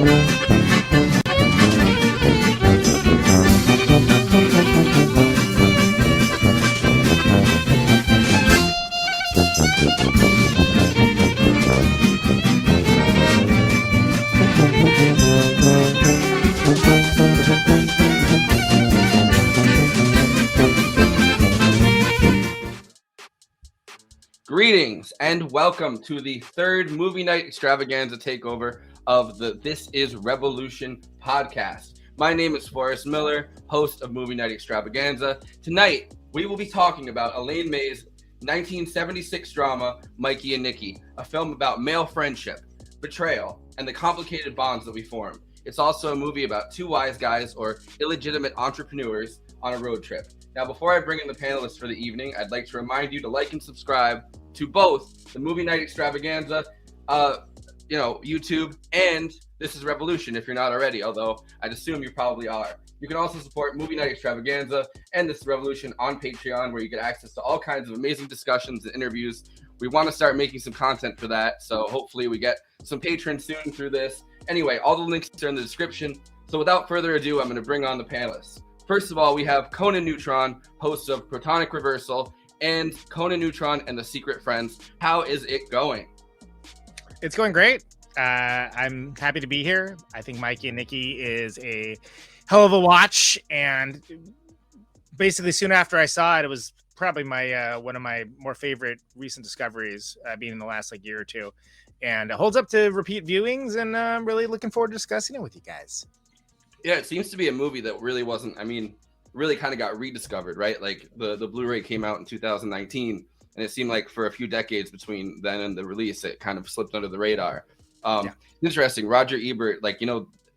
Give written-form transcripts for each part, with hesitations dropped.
Greetings and welcome to the third movie night extravaganza takeover of the This Is Revolution podcast. My name is Forrest Miller, host of Movie Night Extravaganza. Tonight, we will be talking about Elaine May's 1976 drama, Mikey and Nicky, a film about male friendship, betrayal, and the complicated bonds that we form. It's also a movie about two wise guys or illegitimate entrepreneurs on a road trip. Now, before I bring in the panelists for the evening, I'd like to remind you to like and subscribe to both the Movie Night Extravaganza, YouTube, and This Is Revolution if you're not already, although I'd assume you probably are. You can also support Movie Night Extravaganza and This Is Revolution on Patreon, where you get access to all kinds of amazing discussions and interviews. We want to start making some content for that, so hopefully we get some patrons soon through this. Anyway, all the links are in the description. So without further ado, I'm going to bring on the panelists. First of all, we have Conan Neutron, host of Protonic Reversal, and Conan Neutron and the Secret Friends. How is it going? It's going great. I'm happy to be here. I think Mikey and Nicky is a hell of a watch, and basically soon after I saw it, it was probably my one of my more favorite recent discoveries, being in the last year or two, and it holds up to repeat viewings, and I'm really looking forward to discussing it with you guys. Yeah, it seems to be a movie that really wasn't, really kind of got rediscovered, right? Like the Blu-ray came out in 2019, and it seemed like for a few decades between then and the release, it kind of slipped under the radar. Interesting. Roger Ebert,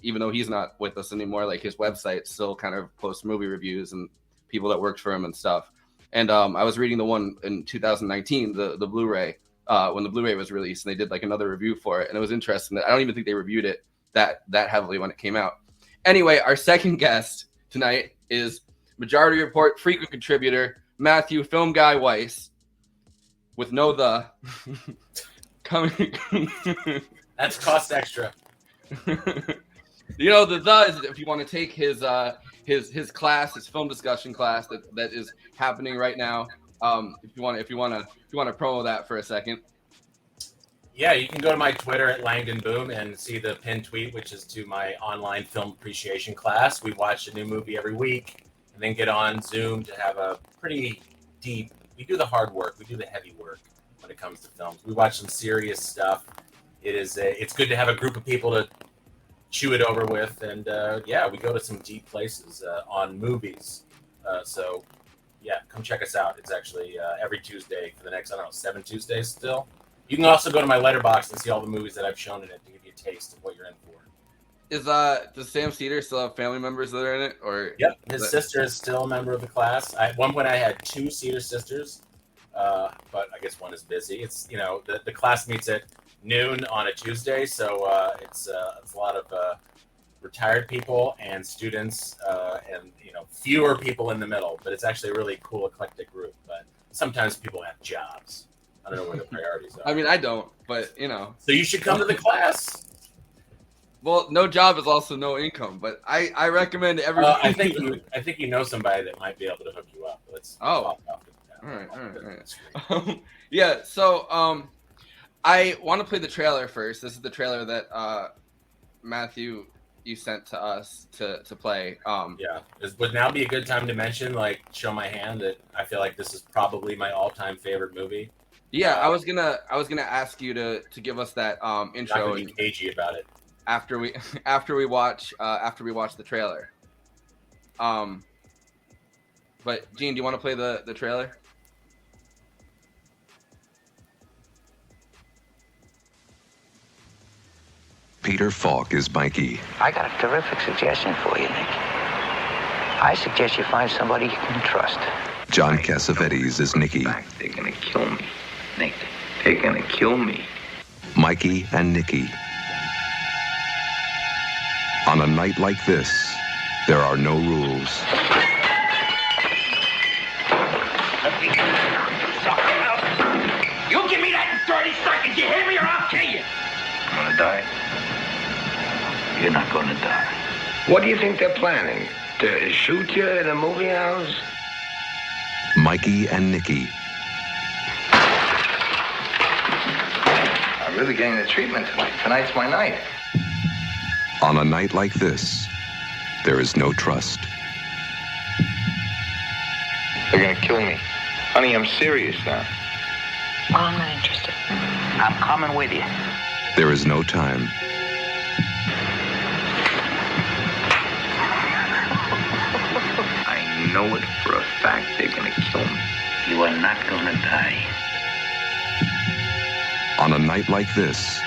even though he's not with us anymore, his website still kind of posts movie reviews and people that worked for him and stuff. And I was reading the one in 2019, the Blu-ray, when the Blu-ray was released, and they did another review for it. And it was interesting that I don't even think they reviewed it that heavily when it came out. Anyway, our second guest tonight is Majority Report frequent contributor Matthew Film Guy Weiss, with no the coming. That's cost extra. The is if you want to take his class, his film discussion class that is happening right now. If you want to promo that for a second. Yeah, you can go to my Twitter at Langdon Boom and see the pinned tweet, which is to my online film appreciation class. We watch a new movie every week and then get on Zoom to have a pretty deep, we do the hard work, we do the heavy work when it comes to films. We watch some serious stuff. It's good to have a group of people to chew it over with. And we go to some deep places on movies. So come check us out. It's actually every Tuesday for the next, 7 Tuesdays still. You can also go to my letterbox and see all the movies that I've shown in it to give you a taste of what you're in for. Does Sam Cedar still have family members that are in it? Or yep, his sister is still a member of the class. At one point I had 2 Cedar sisters, but I guess one is busy. It's the class meets at noon on a Tuesday, so it's a lot of retired people and students, and fewer people in the middle. But it's actually a really cool eclectic group. But sometimes people have jobs. I don't know where the priorities are. I don't, but So you should come to the class. Well, no job is also no income, but I recommend everybody. I think you know somebody that might be able to hook you up. Let's talk about it. All right. Yeah. So I want to play the trailer first. This is the trailer that Matthew you sent to us to play. Would now be a good time to mention, show my hand, that I feel like this is probably my all-time favorite movie. Yeah, I was gonna ask you to give us that intro. Not gonna be cagey about it. After we watch the trailer. But Gene, do you want to play the trailer? Peter Falk is Mikey. I got a terrific suggestion for you, Nick. I suggest you find somebody you can trust. John Cassavetes is Nicky. They're gonna kill me, Nick. They're gonna kill me. Mikey and Nicky. On a night like this, there are no rules. You give me that in 30 seconds, you hear me, or I'll kill you. I'm gonna die. You're not going to die. What do you think they're planning? To shoot you in a movie house? Mikey and Nicky. I'm really getting the treatment tonight. Tonight's my night. On a night like this, there is no trust. They're gonna kill me. Honey, I'm serious now. Well, I'm not interested. I'm coming with you. There is no time. I know it for a fact they're gonna kill me. You are not going to die. On a night like this,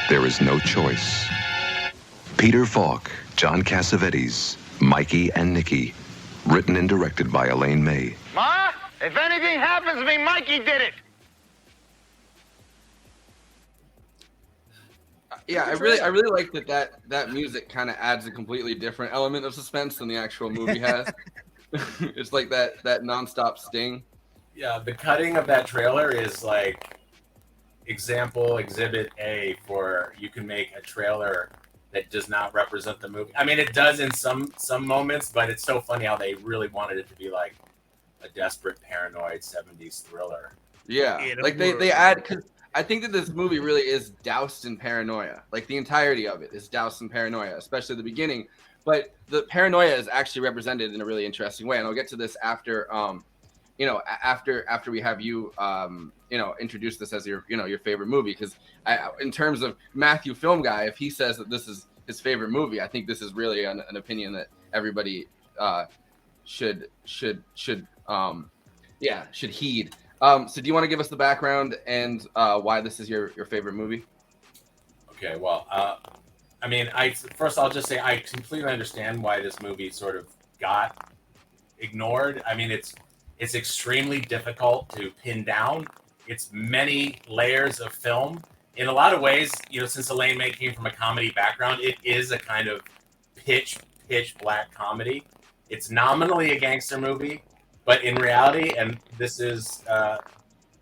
there is no choice. Peter Falk, John Cassavetes, Mikey and Nicky. Written and directed by Elaine May. Ma, if anything happens to me, Mikey did it. Yeah, I really like that music kind of adds a completely different element of suspense than the actual movie has. It's like that nonstop sting. Yeah, the cutting of that trailer is like exhibit A for you can make a trailer that does not represent the movie. I mean, it does in some moments, but it's so funny how they really wanted it to be like a desperate, paranoid 70s thriller. Yeah, like they add, because I think that this movie really is doused in paranoia. Like the entirety of it is doused in paranoia, especially the beginning. But the paranoia is actually represented in a really interesting way, and I'll get to this after, after we have you, introduce this as your favorite movie. Because in terms of Matthew Film Guy, if he says that this is his favorite movie, I think this is really an opinion that everybody should heed. So do you want to give us the background and why this is your favorite movie? Okay, well, I'll just say I completely understand why this movie sort of got ignored. I mean, it's extremely difficult to pin down. It's many layers of film. In a lot of ways, since Elaine May came from a comedy background, it is a kind of pitch black comedy. It's nominally a gangster movie, but in reality, and this is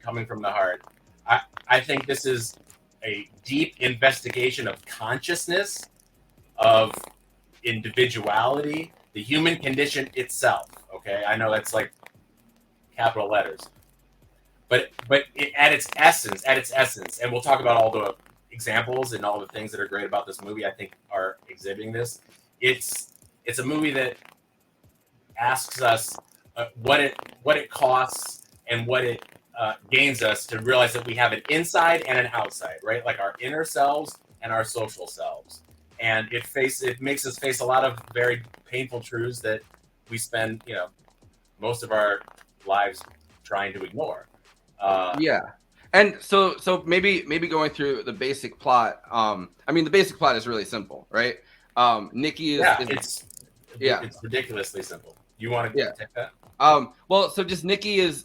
coming from the heart, I think this is a deep investigation of consciousness, of individuality, the human condition itself. Okay, I know that's like capital letters, but at its essence, and we'll talk about all the examples and all the things that are great about this movie. I think are exhibiting this. It's a movie that asks us what it costs and what it gains us to realize that we have an inside and an outside, right? Like our inner selves and our social selves. And it makes us face a lot of very painful truths that we spend, most of our lives trying to ignore. Yeah. And so maybe going through the basic plot. The basic plot is really simple, right? Nicky is it's ridiculously simple. You want to take that? So just Nicky is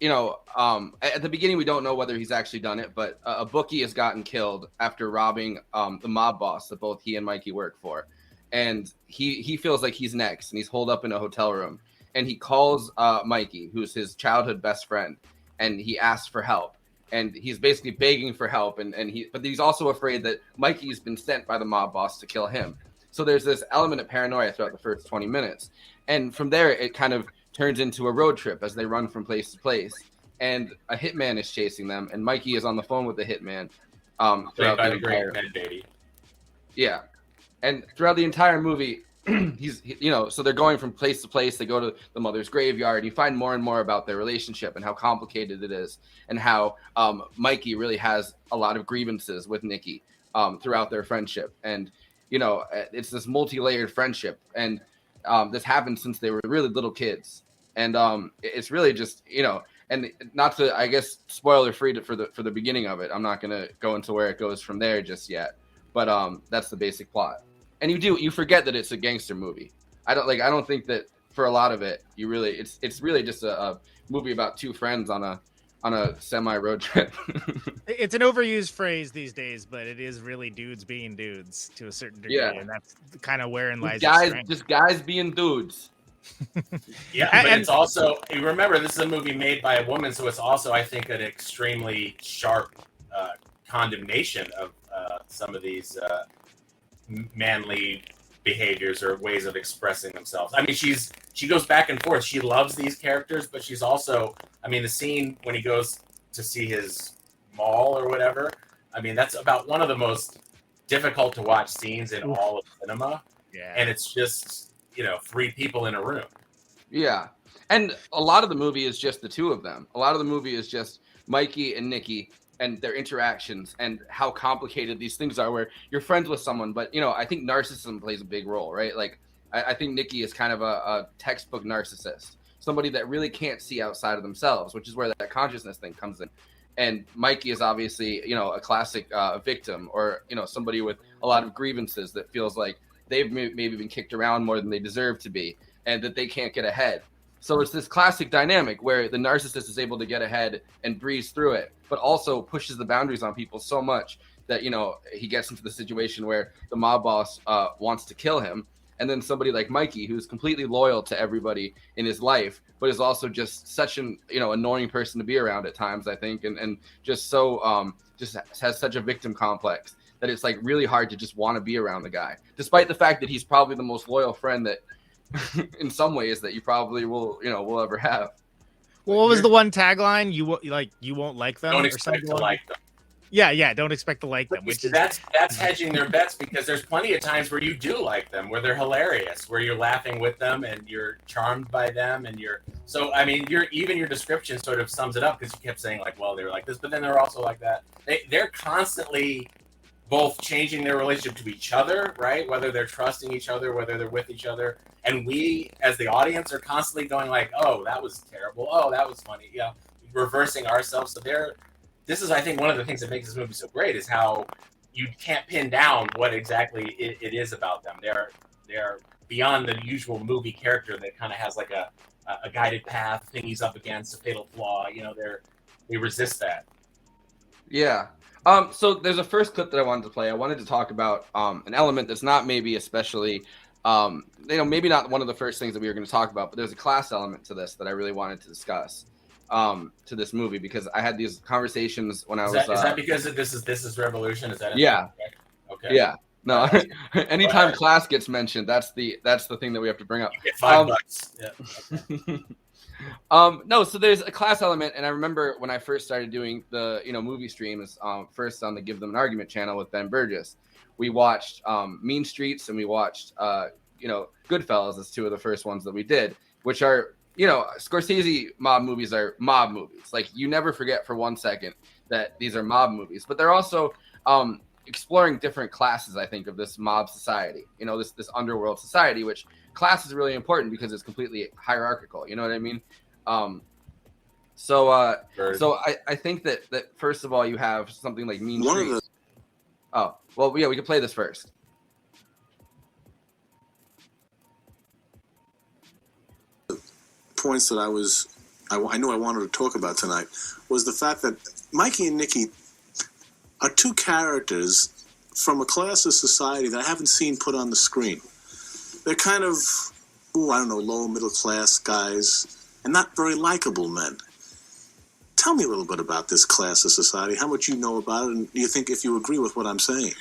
at the beginning we don't know whether he's actually done it, but a bookie has gotten killed after robbing the mob boss that both he and Mikey work for, and he feels like he's next, and he's holed up in a hotel room, and he calls Mikey, who's his childhood best friend, and he asks for help, and he's basically begging for help, but he's also afraid that Mikey's been sent by the mob boss to kill him. So there's this element of paranoia throughout the first 20 minutes, and from there it kind of turns into a road trip as they run from place to place, and a hitman is chasing them, and Mikey is on the phone with the hitman throughout the entire baby. Yeah, and throughout the entire movie, so they're going from place to place. They go to the mother's graveyard, and you find more and more about their relationship and how complicated it is, and how Mikey really has a lot of grievances with Nicky throughout their friendship, and it's this multi-layered friendship, and this happened since they were really little kids. And it's really just, and not to, I guess, spoiler free for the beginning of it. I'm not going to go into where it goes from there just yet. But that's the basic plot. And you forget that it's a gangster movie. I don't think that for a lot of it, it's really just a movie about two friends on a semi road trip. It's an overused phrase these days, but it is really dudes being dudes to a certain degree. Yeah. And that's kind of wherein lies guys being dudes. Yeah, but it's also, remember, this is a movie made by a woman, so it's also, I think, an extremely sharp condemnation of some of these manly behaviors or ways of expressing themselves. I mean, she goes back and forth. She loves these characters, but she's also, I mean, the scene when he goes to see his mall or whatever, I mean, that's about one of the most difficult to watch scenes in all of cinema. Yeah. And it's just, 3 people in a room. Yeah. And a lot of the movie is just the two of them. A lot of the movie is just Mikey and Nicky and their interactions and how complicated these things are, where you're friends with someone, but I think narcissism plays a big role, right? Like I think Nicky is kind of a textbook narcissist, somebody that really can't see outside of themselves, which is where that consciousness thing comes in. And Mikey is obviously, a classic victim, or, somebody with a lot of grievances that feels like they've maybe been kicked around more than they deserve to be, and that they can't get ahead. So it's this classic dynamic where the narcissist is able to get ahead and breeze through it, but also pushes the boundaries on people so much that, he gets into the situation where the mob boss wants to kill him. And then somebody like Mikey, who's completely loyal to everybody in his life, but is also just such an, annoying person to be around at times, I think. And just so, just has such a victim complex that it's like really hard to just want to be around the guy, despite the fact that he's probably the most loyal friend that in some ways that you probably will ever have. Well, what was the one tagline? You won't like them. Don't expect to like them. Yeah. Don't expect to like them. Which is that's hedging their bets, because there's plenty of times where you do like them, where they're hilarious, where you're laughing with them and you're charmed by them, and your description sort of sums it up, because you kept saying like, well, they're like this, but then they're also like that. They're constantly both changing their relationship to each other, right? Whether they're trusting each other, whether they're with each other. And we, as the audience, are constantly going like, oh, that was terrible. Oh, that was funny. Reversing ourselves. So this is, I think, one of the things that makes this movie so great, is how you can't pin down what exactly it is about them. They're beyond the usual movie character that kind of has like a guided path, thing he's up against, a fatal flaw. They resist that. Yeah. So there's a first clip that I wanted to play. I wanted to talk about an element that's not maybe especially, maybe not one of the first things that we were going to talk about, but there's a class element to this that I really wanted to discuss to this movie, because I had these conversations when I was. Is that because this is Revolution? Is that? Yeah. Okay. Yeah. No. Anytime class gets mentioned, that's the thing that we have to bring up. You get $5. Yeah. Okay. No, so there's a class element, and I remember when I first started doing the movie streams, first on the Give Them an Argument channel with Ben Burgess, we watched Mean Streets, and we watched Goodfellas as two of the first ones that we did, which are Scorsese mob movies are mob movies. Like, you never forget for 1 second that these are mob movies, but they're also exploring different classes, I think, of this mob society, this underworld society, which class is really important because it's completely hierarchical. You know what I mean? So I think that first of all, you have something like Mean Streets. Oh, well, yeah, we can play this first. Points that I knew I wanted to talk about tonight was the fact that Mikey and Nicky are two characters from a class of society that I haven't seen put on the screen. They're kind of, lower middle class guys, and not very likable men. Tell me a little bit about this class of society, how much you know about it, and do you think if you agree with what I'm saying?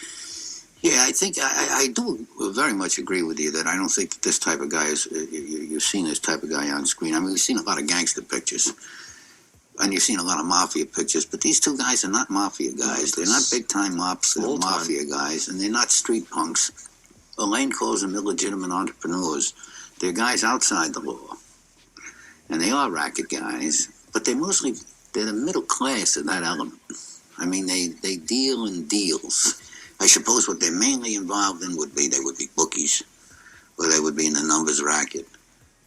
Yeah, I think I do very much agree with you that I don't think that this type of guy is, you've seen this type of guy on screen. I mean, we've seen a lot of gangster pictures, and you've seen a lot of mafia pictures, but these two guys are not mafia guys. They're not big-time mops, they're mafia guys, and they're not street punks. Elaine calls them illegitimate entrepreneurs. They're guys outside the law, and they are racket guys, but they're the middle class of that element. I mean, they deal in deals. I suppose what they're mainly involved in would be bookies, or they would be in the numbers racket,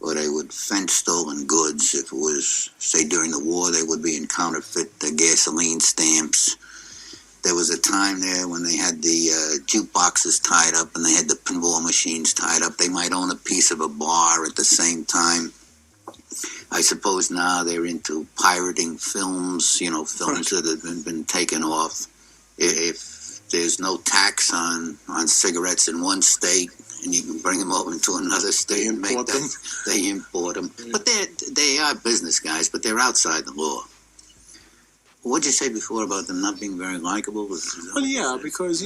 or they would fence stolen goods. If it was, say, during the war, they would be in counterfeit gasoline stamps. There was a time there when they had the jukeboxes tied up and they had the pinball machines tied up. They might own a piece of a bar at the same time. I suppose now they're into pirating films, films that have been taken off. If there's no tax on cigarettes in one state and you can bring them over into another state and make them, they import them. But they are business guys, but they're outside the law. What'd you say before about them not being very likable? Well, yeah, because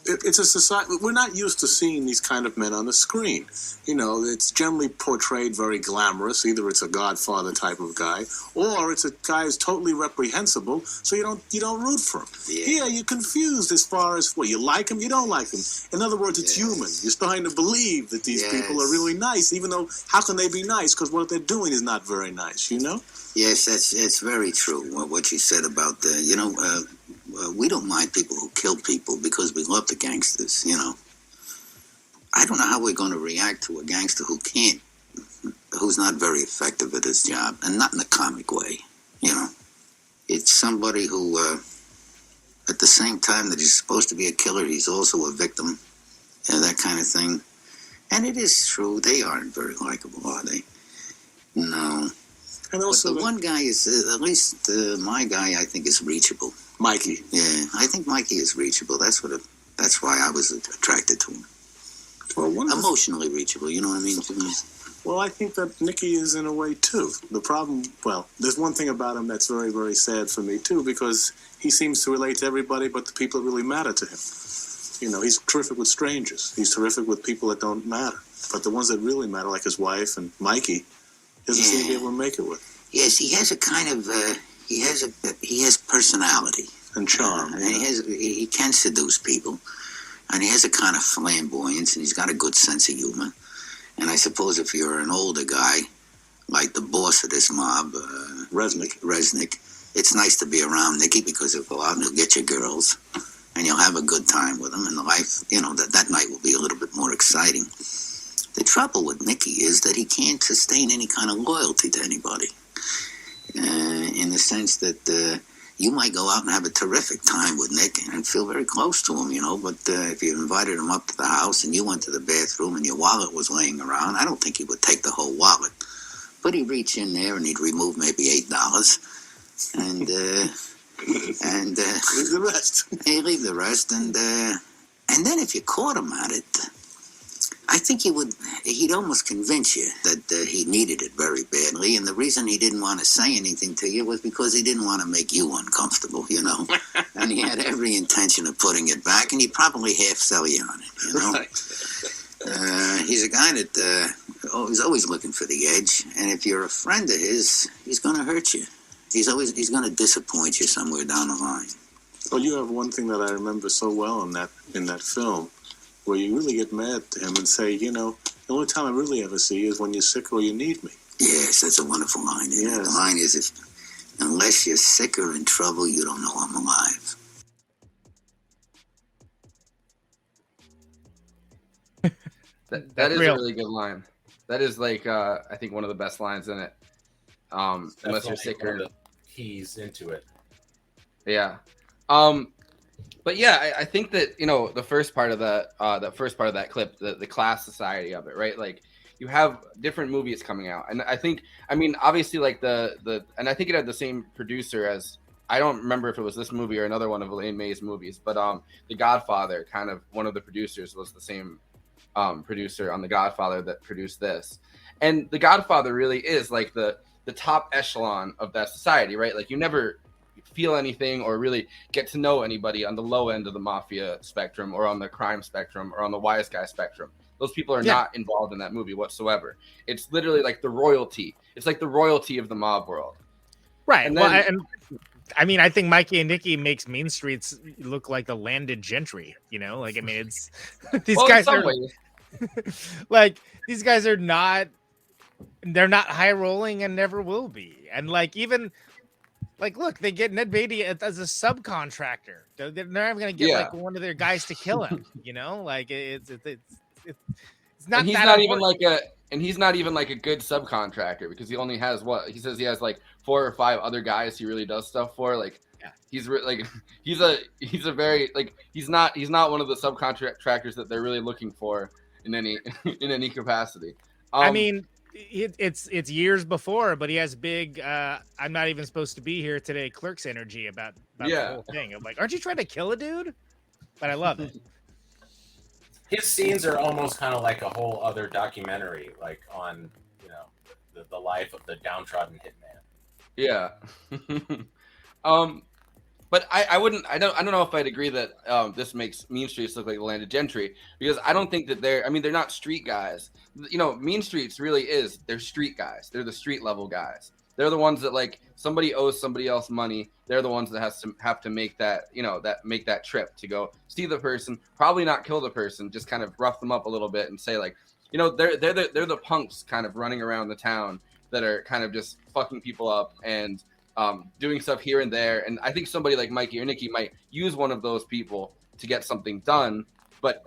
it's a society. We're not used to seeing these kind of men on the screen. It's generally portrayed very glamorous. Either it's a Godfather type of guy, or it's a guy who's totally reprehensible. So you don't root for him. Yeah. Here, you're confused as far as you like him, you don't like him. In other words, it's human. You're starting to believe that these people are really nice, even though how can they be nice? Because what they're doing is not very nice. Yes, it's very true. What you said about we don't mind people who kill people because we love the gangsters. I don't know how we're going to react to a gangster who's not very effective at his job, and not in a comic way. It's somebody who, at the same time that he's supposed to be a killer, he's also a victim, that kind of thing. And it is true, they aren't very likable, are they? No. And also, but the one guy is, at least my guy, I think, is reachable. Mikey. Yeah, I think Mikey is reachable. That's why I was attracted to him. Well, emotionally reachable, you know what I mean? Well, I think that Nicky is in a way, too. The problem, there's one thing about him that's very, very sad for me, too, because he seems to relate to everybody but the people that really matter to him. He's terrific with strangers. He's terrific with people that don't matter. But the ones that really matter, like his wife and Mikey, doesn't seem to be able to make it with. Yes, he has a kind of, he has personality. And charm. And he can seduce people. And he has a kind of flamboyance, and he's got a good sense of humor. And I suppose if you're an older guy, like the boss of this mob, Resnick, it's nice to be around Nicky because he'll go out and he'll get your girls, and you'll have a good time with him, and the life, that night will be a little bit more exciting. The trouble with Nicky is that he can't sustain any kind of loyalty to anybody, in the sense that you might go out and have a terrific time with Nick and feel very close to him, but if you invited him up to the house and you went to the bathroom and your wallet was laying around, I don't think he would take the whole wallet. But he'd reach in there and he'd remove maybe $8 and leave the rest. He'd leave the rest, and then if you caught him at it, I think he'd almost convince you that he needed it very badly, and the reason he didn't want to say anything to you was because he didn't want to make you uncomfortable, and he had every intention of putting it back, and he'd probably half sell you on it, Right. He's a guy that he's always looking for the edge, and if you're a friend of his, he's going to hurt you. He's going to disappoint you somewhere down the line. Well, you have one thing that I remember so well in that film, where you really get mad to him and say, the only time I really ever see you is when you're sick or you need me. Yes, that's a wonderful line. Yes. The line is, unless you're sick or in trouble, you don't know I'm alive. that is a really good line. That is I think one of the best lines in it. Unless you're sick or... Keys into it. Yeah. But yeah, I think that the first part of that clip, the class society of it, right? Like you have different movies coming out, and obviously and I think it had the same producer as, I don't remember if it was this movie or another one of Elaine May's movies, but The Godfather, kind of one of the producers was the same producer on The Godfather that produced this, and The Godfather really is like the top echelon of that society, right? Like you never feel anything or really get to know anybody on the low end of the mafia spectrum or on the crime spectrum or on the Wiseguy spectrum. Those people are not involved in that movie whatsoever. It's literally like the royalty. It's like the royalty of the mob world. Right. And then, I think Mikey and Nicky makes Mean Streets look like the landed gentry, it's these guys are like, these guys are not, they're not high rolling and never will be. And look, they get Ned Beatty as a subcontractor. They're never going to get one of their guys to kill him. It's not. And he's that not important. even he's not even like a good subcontractor because he only has he says he has like 4 or 5 other guys he really does stuff for. He's a very he's not one of the subcontractors that they're really looking for in any capacity. It's years before, but he has big I'm not even supposed to be here today Clerks energy about the whole thing. I'm like, aren't you trying to kill a dude? But I love it. His scenes are almost kind of like a whole other documentary, like on the life of the downtrodden hitman. Yeah. But I wouldn't. I don't know if I'd agree that this makes Mean Streets look like the landed gentry, because I don't think that they're. I mean, they're not street guys. You know, Mean Streets really is. They're street guys. They're the street level guys. They're the ones that, like, somebody owes somebody else money. They're the ones that have to make that, you know, make that trip to go see the person, probably not kill the person, just kind of rough them up a little bit and say, like, you know, they're the punks kind of running around the town that are kind of just fucking people up and doing stuff here and there. And I think somebody like Mikey or Nicky might use one of those people to get something done. But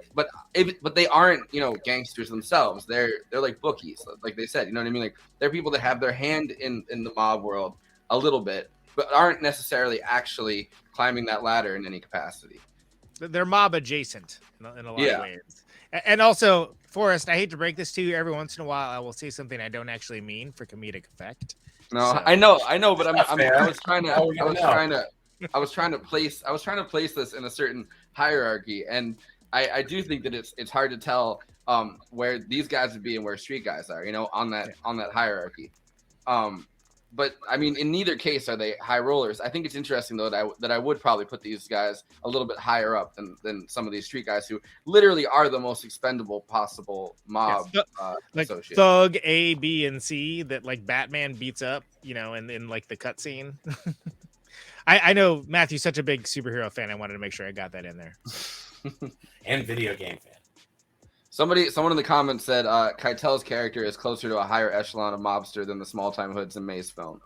they aren't, you know, gangsters themselves. They're like bookies, like they said. You know what I mean? Like, they're people that have their hand in the mob world a little bit, but aren't necessarily actually climbing that ladder in any capacity. They're mob adjacent in a lot of ways. And also, Forrest, I hate to break this to you. Every once in a while, I will say something I don't actually mean for comedic effect. No, So. I know, but I was trying to place this in a certain hierarchy, and I do think that it's hard to tell where these guys would be and where street guys are, you know, on that hierarchy. But I mean, in neither case are they high rollers. I think it's interesting though that I would probably put these guys a little bit higher up than some of these street guys who literally are the most expendable possible mob like associates. Thug A, B, and C that like Batman beats up, you know, in like the cutscene. I know Matthew's such a big superhero fan. I wanted to make sure I got that in there. And video game fan. Someone in the comments said Keitel's character is closer to a higher echelon of mobster than the small time hoods in May's film.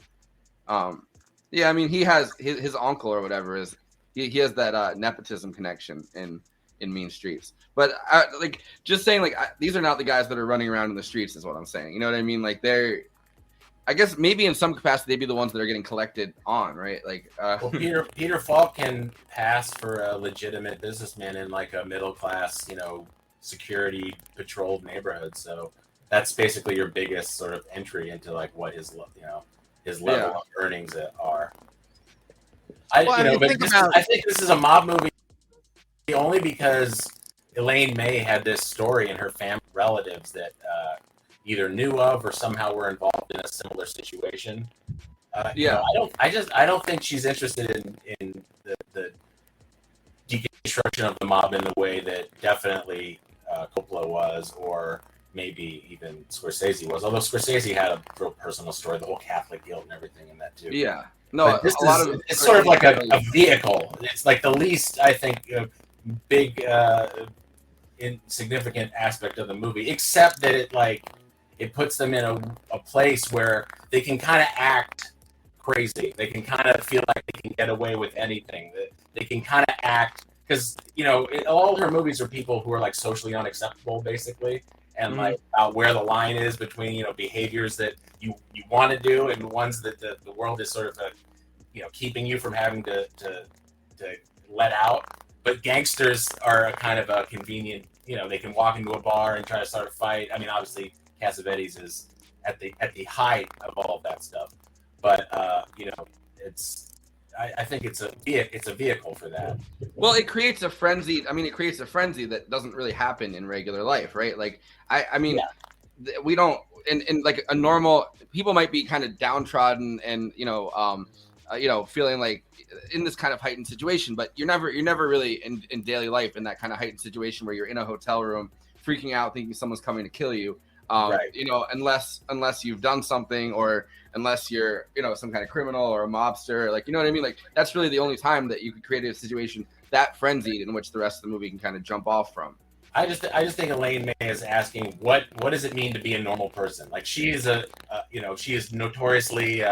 Yeah, I mean, he has his uncle or whatever is he has that nepotism connection in Mean Streets. But like, just saying, like, these are not the guys that are running around in the streets is what I'm saying. You know what I mean? Like, they're, I guess maybe in some capacity they'd be the ones that are getting collected on, right? Like, well, Peter Falk can pass for a legitimate businessman in like a middle class, you know, security patrolled neighborhood. So that's basically your biggest sort of entry into like what his level of earnings are. I think this is a mob movie only because Elaine May had this story in her family relatives that either knew of or somehow were involved in a similar situation. You know, I don't think she's interested in the deconstruction of the mob in the way that definitely Coppola was, or maybe even Scorsese was. Although Scorsese had a real personal story, the whole Catholic guilt and everything in that too. Yeah, no, it's sort of like a vehicle. It's like the least, I think, big insignificant aspect of the movie, except that it puts them in a place where they can kind of act crazy. They can kind of feel like they can get away with anything. They can kind of act, because, you know, all her movies are people who are like socially unacceptable, basically, and like about where the line is between, you know, behaviors that you want to do and ones that the world is sort of you know, keeping you from having to let out. But gangsters are a kind of a convenient, you know, they can walk into a bar and try to start a fight. I mean, obviously Cassavetes is at the height of all of that stuff, but you know, I think it's a vehicle for that. Well, it creates a frenzy. I mean, it creates a frenzy that doesn't really happen in regular life, right? Like, I mean, we don't in like a normal, people might be kind of downtrodden and you know, feeling like in this kind of heightened situation, but you're never really in daily life in that kind of heightened situation where you're in a hotel room freaking out thinking someone's coming to kill you. Right. You know, unless you've done something, or unless you're, you know, some kind of criminal or a mobster, like, you know what I mean? Like, that's really the only time that you could create a situation that frenzied in which the rest of the movie can kind of jump off from. I just think Elaine May is asking what does it mean to be a normal person? Like, she is she is notoriously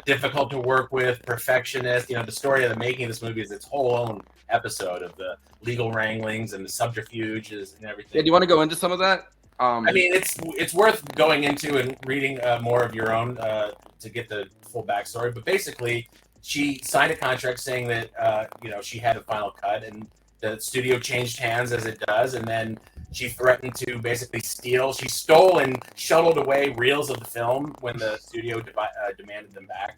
difficult to work with, perfectionist. You know, the story of the making of this movie is its whole own episode of the legal wranglings and the subterfuges and everything. Yeah, do you want to go into some of that? I mean, it's worth going into and reading more of your own to get the full backstory. But basically, she signed a contract saying that you know, she had a final cut, and the studio changed hands as it does, and then she threatened to basically steal. She stole and shuttled away reels of the film when the studio demanded them back,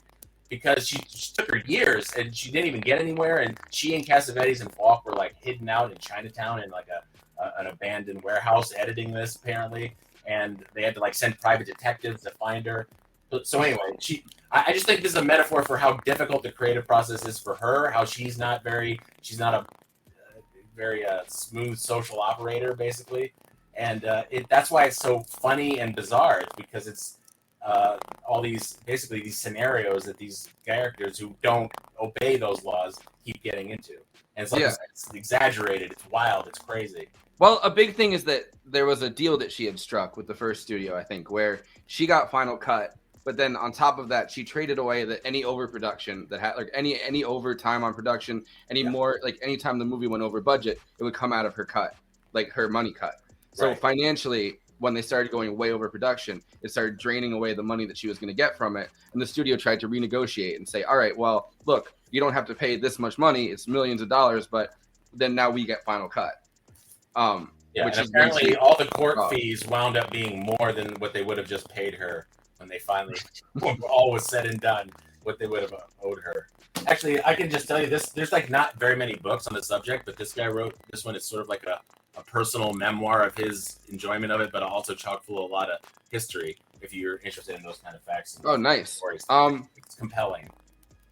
because she took her years and she didn't even get anywhere. And she and Cassavetes and Falk were like hidden out in Chinatown in like an abandoned warehouse editing this, apparently, and they had to like send private detectives to find her. So anyway, I just think this is a metaphor for how difficult the creative process is for her. How she's not a very smooth social operator, basically, and that's why it's so funny and bizarre. It's because it's all these scenarios that these characters who don't obey those laws keep getting into, and it's like it's exaggerated, it's wild, it's crazy. Well, a big thing is that there was a deal that she had struck with the first studio, I think, where she got final cut. But then on top of that, she traded away that any overproduction that had like any overtime on production, more like anytime the movie went over budget, it would come out of her cut, like her money cut. So financially, when they started going way over production, it started draining away the money that she was going to get from it. And the studio tried to renegotiate and say, all right, well, look, you don't have to pay this much money. It's millions of dollars, but then now we get final cut. Which is apparently all the court fees wound up being more than what they would have just paid her. When they finally, all was said and done, what they would have owed her. Actually, I can just tell you this: there's like not very many books on the subject, but this guy wrote this one. It's sort of like a personal memoir of his enjoyment of it, but also chock full of a lot of history. If you're interested in those kind of facts. Oh, nice. Stories. It's compelling.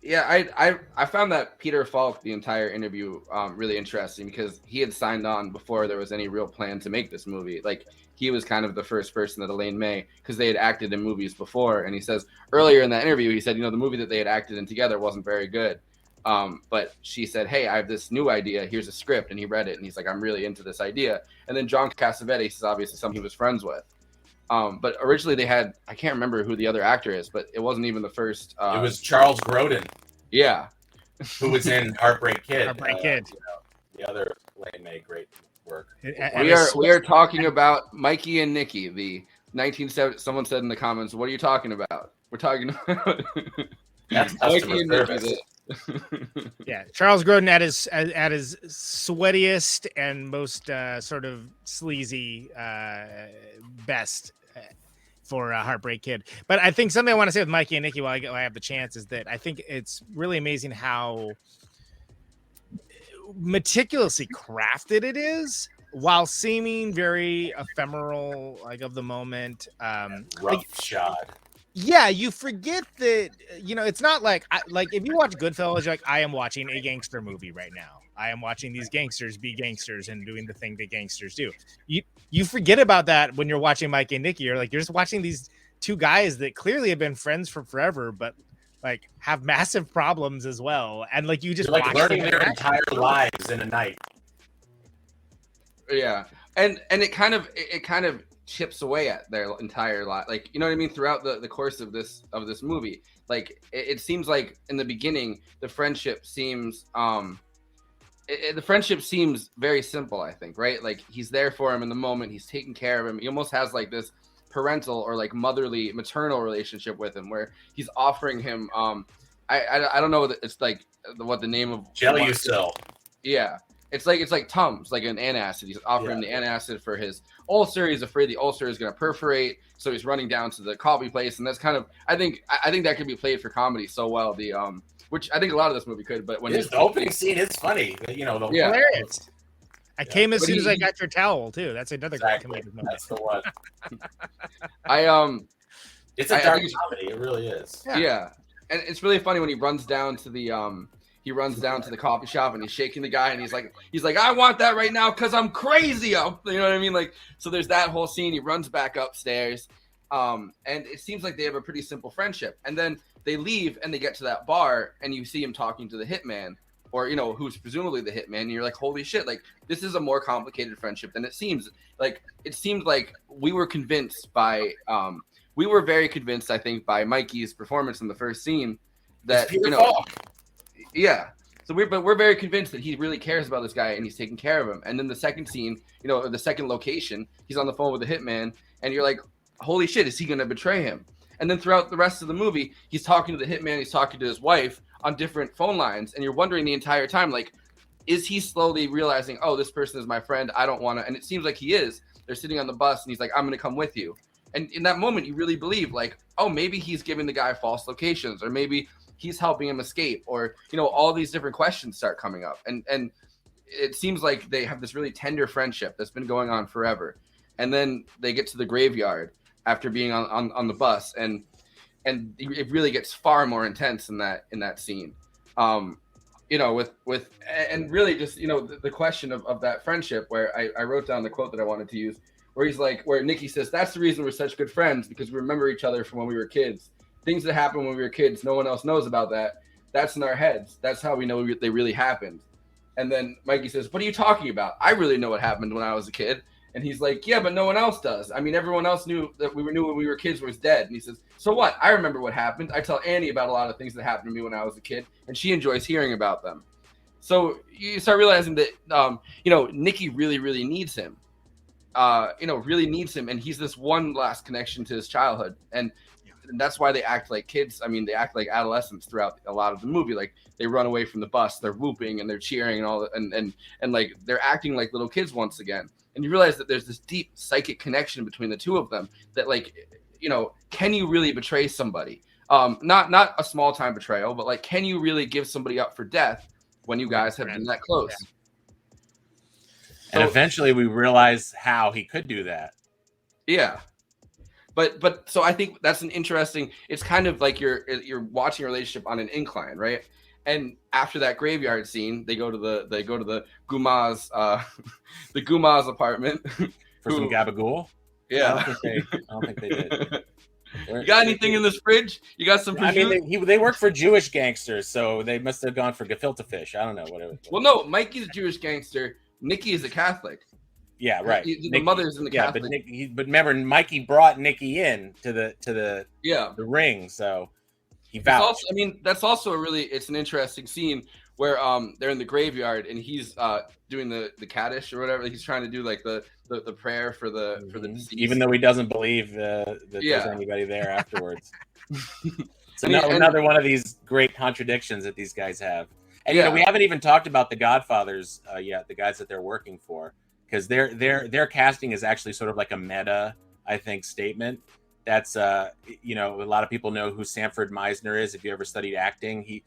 Yeah, I found that Peter Falk, the entire interview, really interesting because he had signed on before there was any real plan to make this movie. Like, he was kind of the first person that Elaine May, because they had acted in movies before. And he says earlier in that interview, he said, the movie that they had acted in together wasn't very good. But she said, hey, I have this new idea. Here's a script. And he read it. And he's like, I'm really into this idea. And then John Cassavetes is obviously someone he was friends with. But originally they had, I can't remember who the other actor is, but it wasn't even the first. It was Charles Grodin. Yeah. Who was in Heartbreak Kid. Heartbreak Kid. The other Elaine May, great work. We are talking about Mikey and Nicky, the 1970. Someone said in the comments, "What are you talking about?" We're talking about That's Mikey and Nicky. Yeah, Charles Grodin at his sweatiest and most sort of sleazy best for Heartbreak Kid. But I think something I want to say with Mikey and Nicky while I have the chance is that I think it's really amazing how meticulously crafted it is while seeming very ephemeral, like of the moment. Shot. Yeah, you forget that, it's not like if you watch Goodfellas, you're like, I am watching a gangster movie right now. I am watching these gangsters be gangsters and doing the thing that gangsters do. You forget about that when you're watching Mike and Nicky. You're just watching these two guys that clearly have been friends for forever, but like have massive problems as well. And like you just like learning their entire lives in a night. Yeah, and it kind of chips away at their entire life, like, you know what I mean, throughout the course of this movie. Like it seems like in the beginning the friendship seems very simple, I think, right? Like he's there for him in the moment, he's taking care of him, he almost has like this parental or like motherly maternal relationship with him where he's offering him I don't know, it's like what the name of Gelusil. Yeah. It's like Tums, like an antacid. He's offering him the antacid for his ulcer. He's afraid the ulcer is going to perforate, so he's running down to the coffee place, and that's kind of I think that could be played for comedy so well. The which I think a lot of this movie could, but when the opening scene is funny, hilarious. I came as soon as I got your towel too. That's another great comedic moment. That's the one. It's a dark comedy. It really is. Yeah, and it's really funny when he runs down to the coffee shop and he's shaking the guy and he's like, I want that right now because I'm crazy. You know what I mean? Like, so there's that whole scene. He runs back upstairs, and it seems like they have a pretty simple friendship. And then they leave and they get to that bar and you see him talking to the hitman, or who's presumably the hitman. And you're like, holy shit! Like, this is a more complicated friendship than it seems. Like, it seemed like we were very convinced, I think, by Mikey's performance in the first scene that yeah. So we're very convinced that he really cares about this guy and he's taking care of him. And then the second scene, the second location, he's on the phone with the hitman, and you're like, holy shit, is he going to betray him? And then throughout the rest of the movie, he's talking to the hitman, he's talking to his wife on different phone lines, and you're wondering the entire time, like, is he slowly realizing, oh, this person is my friend, I don't want to, and it seems like he is. They're sitting on the bus and he's like, I'm going to come with you. And in that moment, you really believe, like, oh, maybe he's giving the guy false locations, or maybe he's helping him escape, or, all these different questions start coming up. And it seems like they have this really tender friendship that's been going on forever. And then they get to the graveyard after being on the bus, and and it really gets far more intense in that scene. You know, with and really just, you know, the question of that friendship, where I wrote down the quote that I wanted to use, where he's like, where Nicky says, "That's the reason we're such good friends, because we remember each other from when we were kids. Things that happened when we were kids, no one else knows about that. That's in our heads. That's how we know they really happened." And then Mikey says, "What are you talking about? I really know what happened when I was a kid." And he's like, "Yeah, but no one else does. I mean, everyone else knew when we were kids was dead." And he says, "So what? I remember what happened. I tell Annie about a lot of things that happened to me when I was a kid, and she enjoys hearing about them." So you start realizing that, you know, Nicky really, really needs him. You know, really needs him, and he's this one last connection to his childhood, and that's why they act like kids. I mean, they act like adolescents throughout a lot of the movie. Like, they run away from the bus, they're whooping and they're cheering and all that, and like they're acting like little kids once again. And you realize that there's this deep psychic connection between the two of them, that, like, you know, can you really betray somebody? Not a small time betrayal, but like, can you really give somebody up for death when you guys have been that close? Yeah. And eventually we realize how he could do that. Yeah. But so I think that's an interesting, it's kind of like you're watching a relationship on an incline, right? And after that graveyard scene, they go to the Guma's the Guma's apartment for some gabagool. Yeah. I don't think they did. You got anything in this fridge? You got some? I mean, they work for Jewish gangsters, so they must have gone for gefilte fish. I don't know, whatever. Well, no, Mikey's a Jewish gangster. Nicky is a Catholic. Yeah, right. The mother's in the Catholic. But remember, Mikey brought Nicky in to the ring, so he vouched. Also, I mean, that's also it's an interesting scene where they're in the graveyard and he's doing the Kaddish or whatever. He's trying to do like the prayer for the deceased. Even though he doesn't believe that there's anybody there afterwards. So another one of these great contradictions that these guys have. And you know, we haven't even talked about the Godfathers yet, the guys that they're working for, because their casting is actually sort of like a meta, I think, statement. That's you know, a lot of people know who Sanford Meisner is. If you ever studied acting, he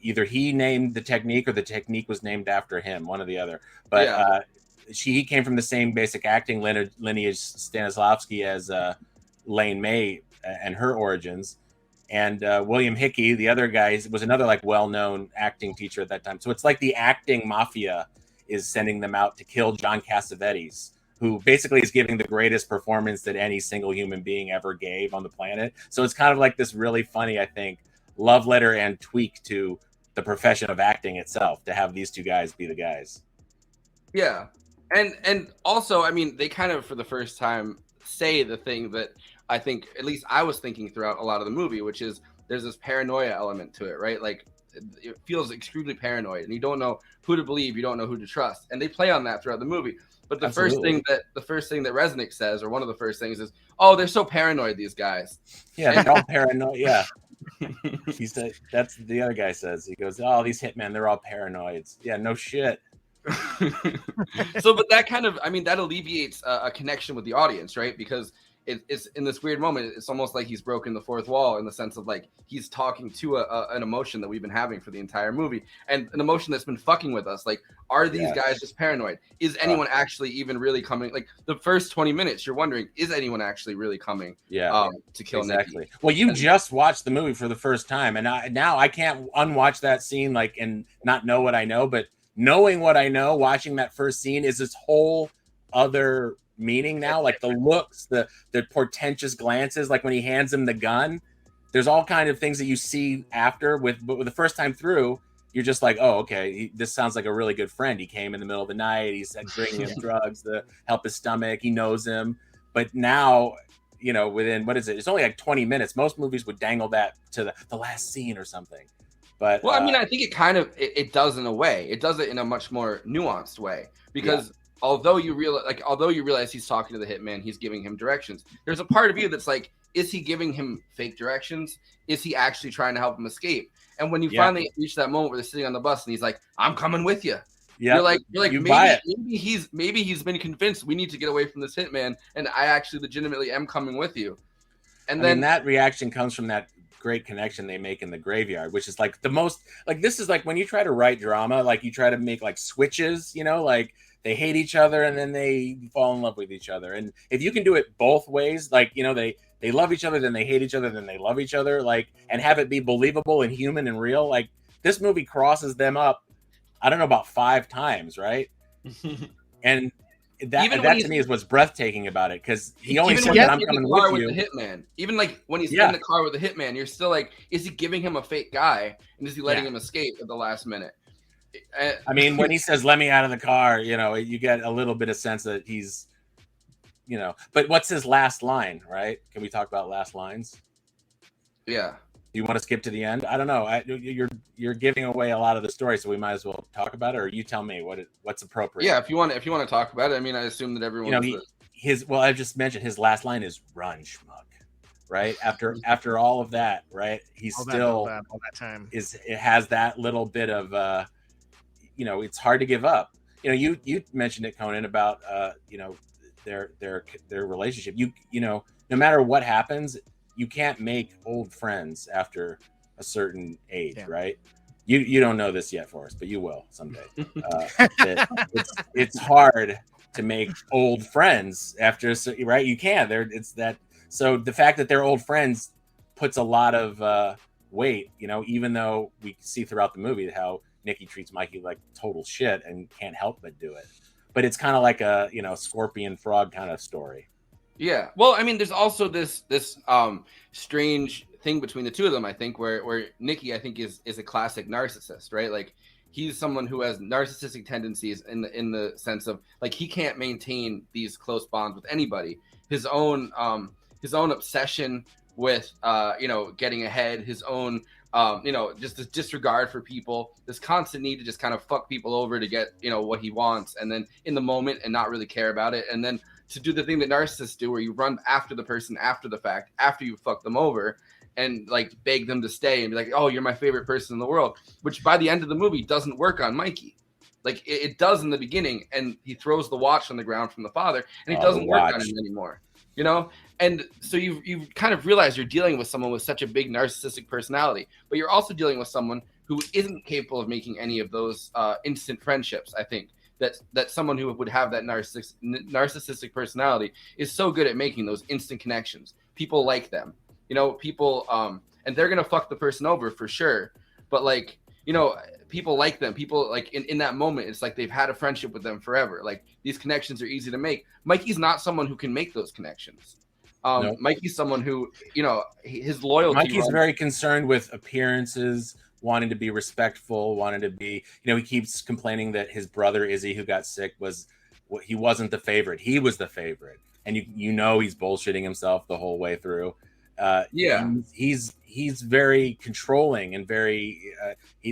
either he named the technique or the technique was named after him, one or the other. But he came from the same basic acting lineage, Stanislavski, as Elaine May and her origins. And William Hickey, the other guy, was another like well-known acting teacher at that time. So it's like the acting mafia is sending them out to kill John Cassavetes, who basically is giving the greatest performance that any single human being ever gave on the planet. So it's kind of like this really funny, I think, love letter and tweak to the profession of acting itself, to have these two guys be the guys. Yeah. And also, I mean, they kind of, for the first time, say the thing that I think, at least I was thinking throughout a lot of the movie, which is there's this paranoia element to it, right? Like, it feels extremely paranoid, and you don't know who to believe, you don't know who to trust, and they play on that throughout the movie. But the first thing that Resnick says, or one of the first things, is, "Oh, they're so paranoid, these guys." Yeah, they're all paranoid. Yeah, he said, that's the other guy says. He goes, "Oh, these hitmen, they're all paranoids." Yeah, no shit. So, but that kind of, I mean, that alleviates a connection with the audience, right? Because it's in this weird moment, it's almost like he's broken the fourth wall, in the sense of like he's talking to an emotion that we've been having for the entire movie, and an emotion that's been fucking with us. Like, are these guys just paranoid? Is anyone actually even really coming? Like, the first 20 minutes, you're wondering, is anyone actually really coming? To kill Nicky? Well, you just watched the movie for the first time, and now I can't unwatch that scene like and not know what I know, but knowing what I know, watching that first scene is this whole other meaning now. Like the looks, the portentous glances, like when he hands him the gun, there's all kind of things that you see after. But with the first time through, you're just like, oh, okay, this sounds like a really good friend. He came in the middle of the night, he's bringing him drugs to help his stomach, he knows him. But now, you know, within, what is it, it's only like 20 minutes. Most movies would dangle that to the last scene or something. But well, I mean, I think it kind of it does in a way. It does it in a much more nuanced way, because although you realize he's talking to the hitman, he's giving him directions. There's a part of you that's like, is he giving him fake directions? Is he actually trying to help him escape? And when you finally reach that moment where they're sitting on the bus and he's like, "I'm coming with you," you're like, maybe he's been convinced we need to get away from this hitman, and I actually legitimately am coming with you. And then that reaction comes from that great connection they make in the graveyard, which is like the most, like, this is like when you try to write drama, like you try to make like switches, you know, like they hate each other and then they fall in love with each other. And if you can do it both ways, like, you know, they love each other, then they hate each other, then they love each other, like, and have it be believable and human and real, like, this movie crosses them up, I don't know, about 5 times, right? And that to me is what's breathtaking about it, because he only said that I'm coming with you. The hitman, even like when he's in the car with the hitman, you're still like, is he giving him a fake guy, and is he letting him escape at the last minute? I mean, when he says "let me out of the car," you know, you get a little bit of sense that he's, you know. But what's his last line, right? Can we talk about last lines? Yeah. Do you want to skip to the end? I don't know. You're giving away a lot of the story, so we might as well talk about it. Or you tell me what's appropriate. Yeah, if you want to talk about it. I mean, I assume that everyone. You know, I just mentioned his last line is "run, schmuck," right? After all of that, right? He's all that time. It has that little bit of you know, it's hard to give up. You know, you mentioned it, Conan, about you know, their relationship. You know, no matter what happens, you can't make old friends after a certain age, right? You don't know this yet, Forrest, but you will someday. It's hard to make old friends after, right? You can. It's that. So the fact that they're old friends puts a lot of weight. You know, even though we see throughout the movie how Nicky treats Mikey like total shit and can't help but do it, but it's kind of like a, you know, scorpion frog kind of story. Yeah. Well, I mean, there's also this strange thing between the two of them, I think, where Nicky, I think, is a classic narcissist, right? Like, he's someone who has narcissistic tendencies in the sense of, like, he can't maintain these close bonds with anybody. His own obsession with you know, getting ahead, his own you know, just this disregard for people, this constant need to just kind of fuck people over to get, you know, what he wants, and then in the moment and not really care about it, and then to do the thing that narcissists do, where you run after the person after the fact, after you fuck them over, and like beg them to stay and be like, oh, you're my favorite person in the world, which by the end of the movie doesn't work on Mikey. Like it does in the beginning, and he throws the watch on the ground from the father, and it doesn't work on him anymore, you know? And so you kind of realize you're dealing with someone with such a big narcissistic personality, but you're also dealing with someone who isn't capable of making any of those instant friendships. I think that someone who would have that narcissistic personality is so good at making those instant connections. People like them, you know, people, and they're going to fuck the person over for sure. But like, you know, people like them. People like in that moment, it's like they've had a friendship with them forever. Like, these connections are easy to make. Mikey's not someone who can make those connections. No. Mikey's someone who, you know, his loyalty. Mikey's very concerned with appearances, wanting to be respectful, wanting to be, you know, he keeps complaining that his brother Izzy, who got sick, he wasn't the favorite. He was the favorite. And you know, he's bullshitting himself the whole way through. He's very controlling and very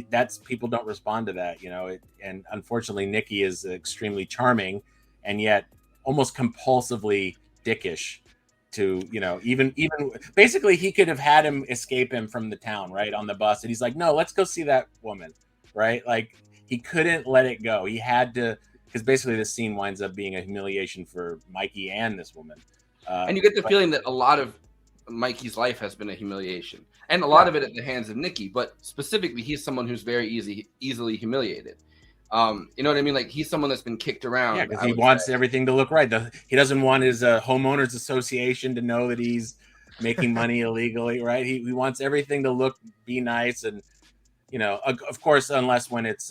that's, people don't respond to that, you know. And unfortunately, Nicky is extremely charming and yet almost compulsively dickish. To, you know, even basically he could have had him escape him from the town, right, on the bus, and he's like, no, let's go see that woman, right? Like, he couldn't let it go. He had to, because basically this scene winds up being a humiliation for Mikey and this woman. And you get the feeling that a lot of Mikey's life has been a humiliation, and a lot of it at the hands of Nicky, but specifically he's someone who's very easily humiliated. You know what I mean? Like, he's someone that's been kicked around. Yeah, because he wants everything to look right. He doesn't want his homeowners association to know that he's making money illegally, right? He wants everything to be nice, and, you know, of course, unless when it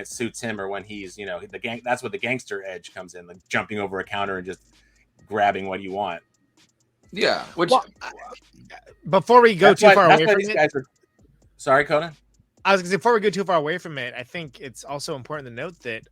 suits him, or when he's, you know, the gang. That's what the gangster edge comes in, like jumping over a counter and just grabbing what you want. Yeah. Before we go too far away from it, sorry, Conan. I was going to say, before we go too far away from it, I think it's also important to note that,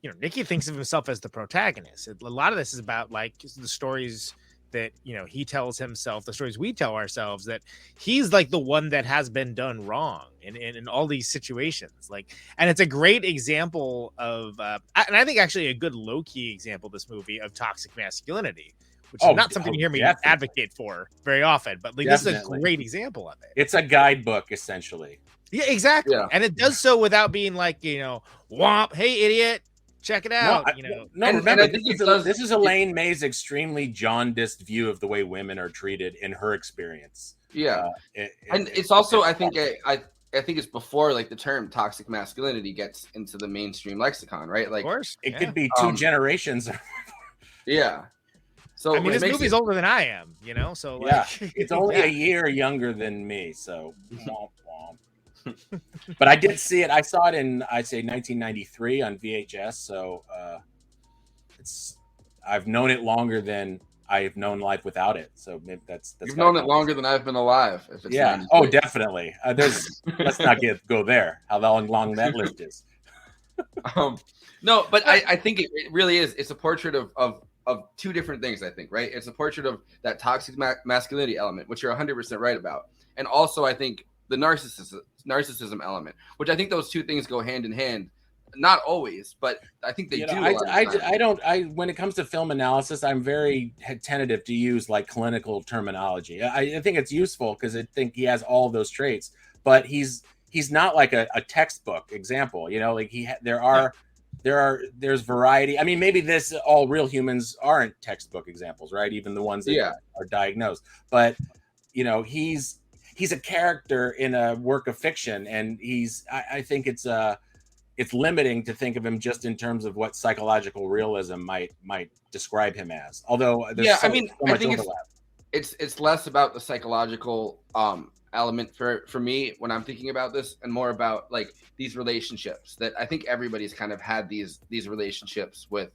you know, Nicky thinks of himself as the protagonist. A lot of this is about, like, the stories that, you know, he tells himself, the stories we tell ourselves, that he's like the one that has been done wrong in all these situations. Like, and it's a great example of, and I think actually a good low-key example of this movie, of toxic masculinity, which is not something you hear me advocate for very often, but like, this is a great example of it. It's a guidebook, essentially. Yeah, exactly. Yeah. And it does so without being like, you know, womp, hey, idiot, check it out. Remember, this is Elaine May's extremely jaundiced view of the way women are treated in her experience. Yeah. And it's also, I think, it's before like the term toxic masculinity gets into the mainstream lexicon, right? Like, Of course. It could be two generations. Yeah. So I mean, it this makes movie's older than I am, you know. So like, Yeah, it's only yeah. a year younger than me, so. Womp, womp. But I did see it. I saw it in, I'd say, 1993 on VHS. So I've known it longer than I have known life without it. So maybe that's You've known it longer than I've been alive. If it's yeah. 93. Oh, definitely. Let's not go there. How long that list is. No, but I think it really is. It's a portrait of two different things, I think, right? It's a portrait of that toxic masculinity element, which you're 100% right about. And also, I think the narcissism element, which I think those two things go hand in hand. Not always, but I think they do. When it comes to film analysis, I'm very tentative to use like clinical terminology. I think it's useful because I think he has all those traits, but he's not like a textbook example, you know, like there's variety. I mean, maybe all real humans aren't textbook examples, right? Even the ones that are diagnosed, but you know, he's a character in a work of fiction, and I think it's limiting to think of him just in terms of what psychological realism might describe him as. Although there's so much overlap. It's less about the psychological element for me when I'm thinking about this, and more about like these relationships that I think everybody's kind of had these relationships with,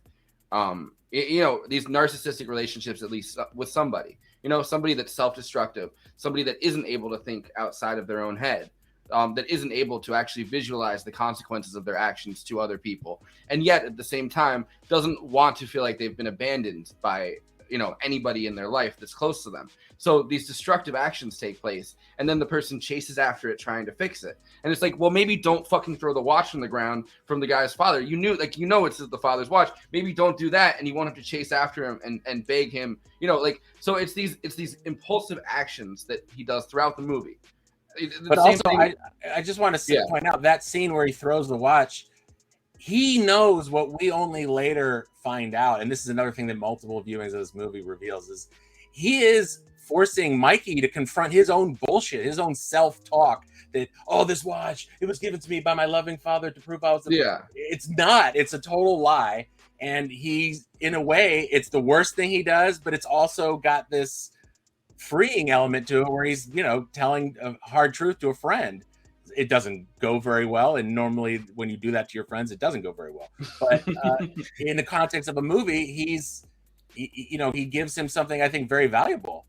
you know, these narcissistic relationships, at least with somebody, you know, somebody that's self-destructive, somebody that isn't able to think outside of their own head. That isn't able to actually visualize the consequences of their actions to other people, and yet at the same time doesn't want to feel like they've been abandoned by, you know, anybody in their life that's close to them. So these destructive actions take place, and then the person chases after it trying to fix it. And it's like, well, maybe don't fucking throw the watch on the ground from the guy's father. You knew, like, you know, it's the father's watch. Maybe don't do that, and you won't have to chase after him and beg him, you know, like. So it's these impulsive actions that he does throughout the movie. But also, I just want to point out that scene where he throws the watch. He knows what we only later find out, and this is another thing that multiple viewings of this movie reveals: is he is forcing Mikey to confront his own bullshit, his own self-talk. That this watch, it was given to me by my loving father to prove I was. It's not. It's a total lie, and he's, in a way, it's the worst thing he does, but it's also got this freeing element to it where he's, you know, telling a hard truth to a friend. It doesn't go very well, and normally when you do that to your friends, it doesn't go very well. But in the context of a movie, he gives him something I think very valuable,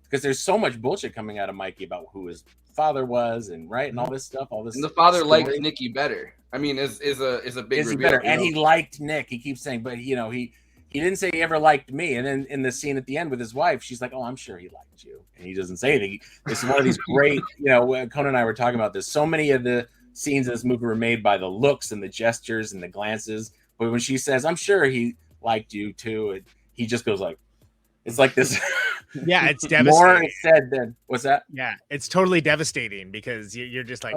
because there's so much bullshit coming out of Mikey about who his father was, and all this stuff, all this. And the father likes Nicky better. I mean, is a big reveal. Better, and he liked Nick. He keeps saying, but you know, he didn't say he ever liked me. And then in the scene at the end with his wife, she's like, "Oh, I'm sure he liked you," and he doesn't say anything. This is one of these great, you know, Conan and I were talking about this. So many of the scenes in this movie were made by the looks and the gestures and the glances. But when she says, "I'm sure he liked you too," he just goes like, it's like this. Yeah, it's devastating. More is said than what's that? Yeah, it's totally devastating because you're just like,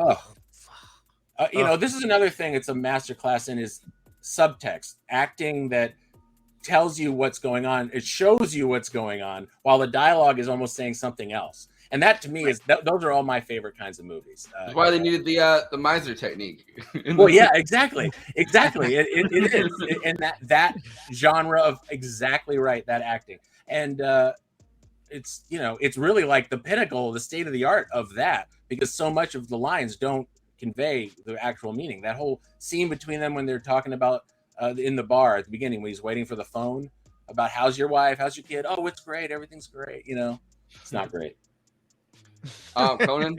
you know, this is another thing. It's a masterclass in his subtext acting that tells you what's going on. It shows you what's going on while the dialogue is almost saying something else. And that to me is those are all my favorite kinds of movies. That's why they needed the miser technique. Well, yeah, exactly. It is, and that genre of exactly right, that acting, and it's, you know, it's really like the pinnacle, the state of the art of that, because so much of the lines don't convey the actual meaning. That whole scene between them when they're talking about in the bar at the beginning when he's waiting for the phone about how's your wife, how's your kid? Oh, it's great, everything's great. You know, it's not great. Conan,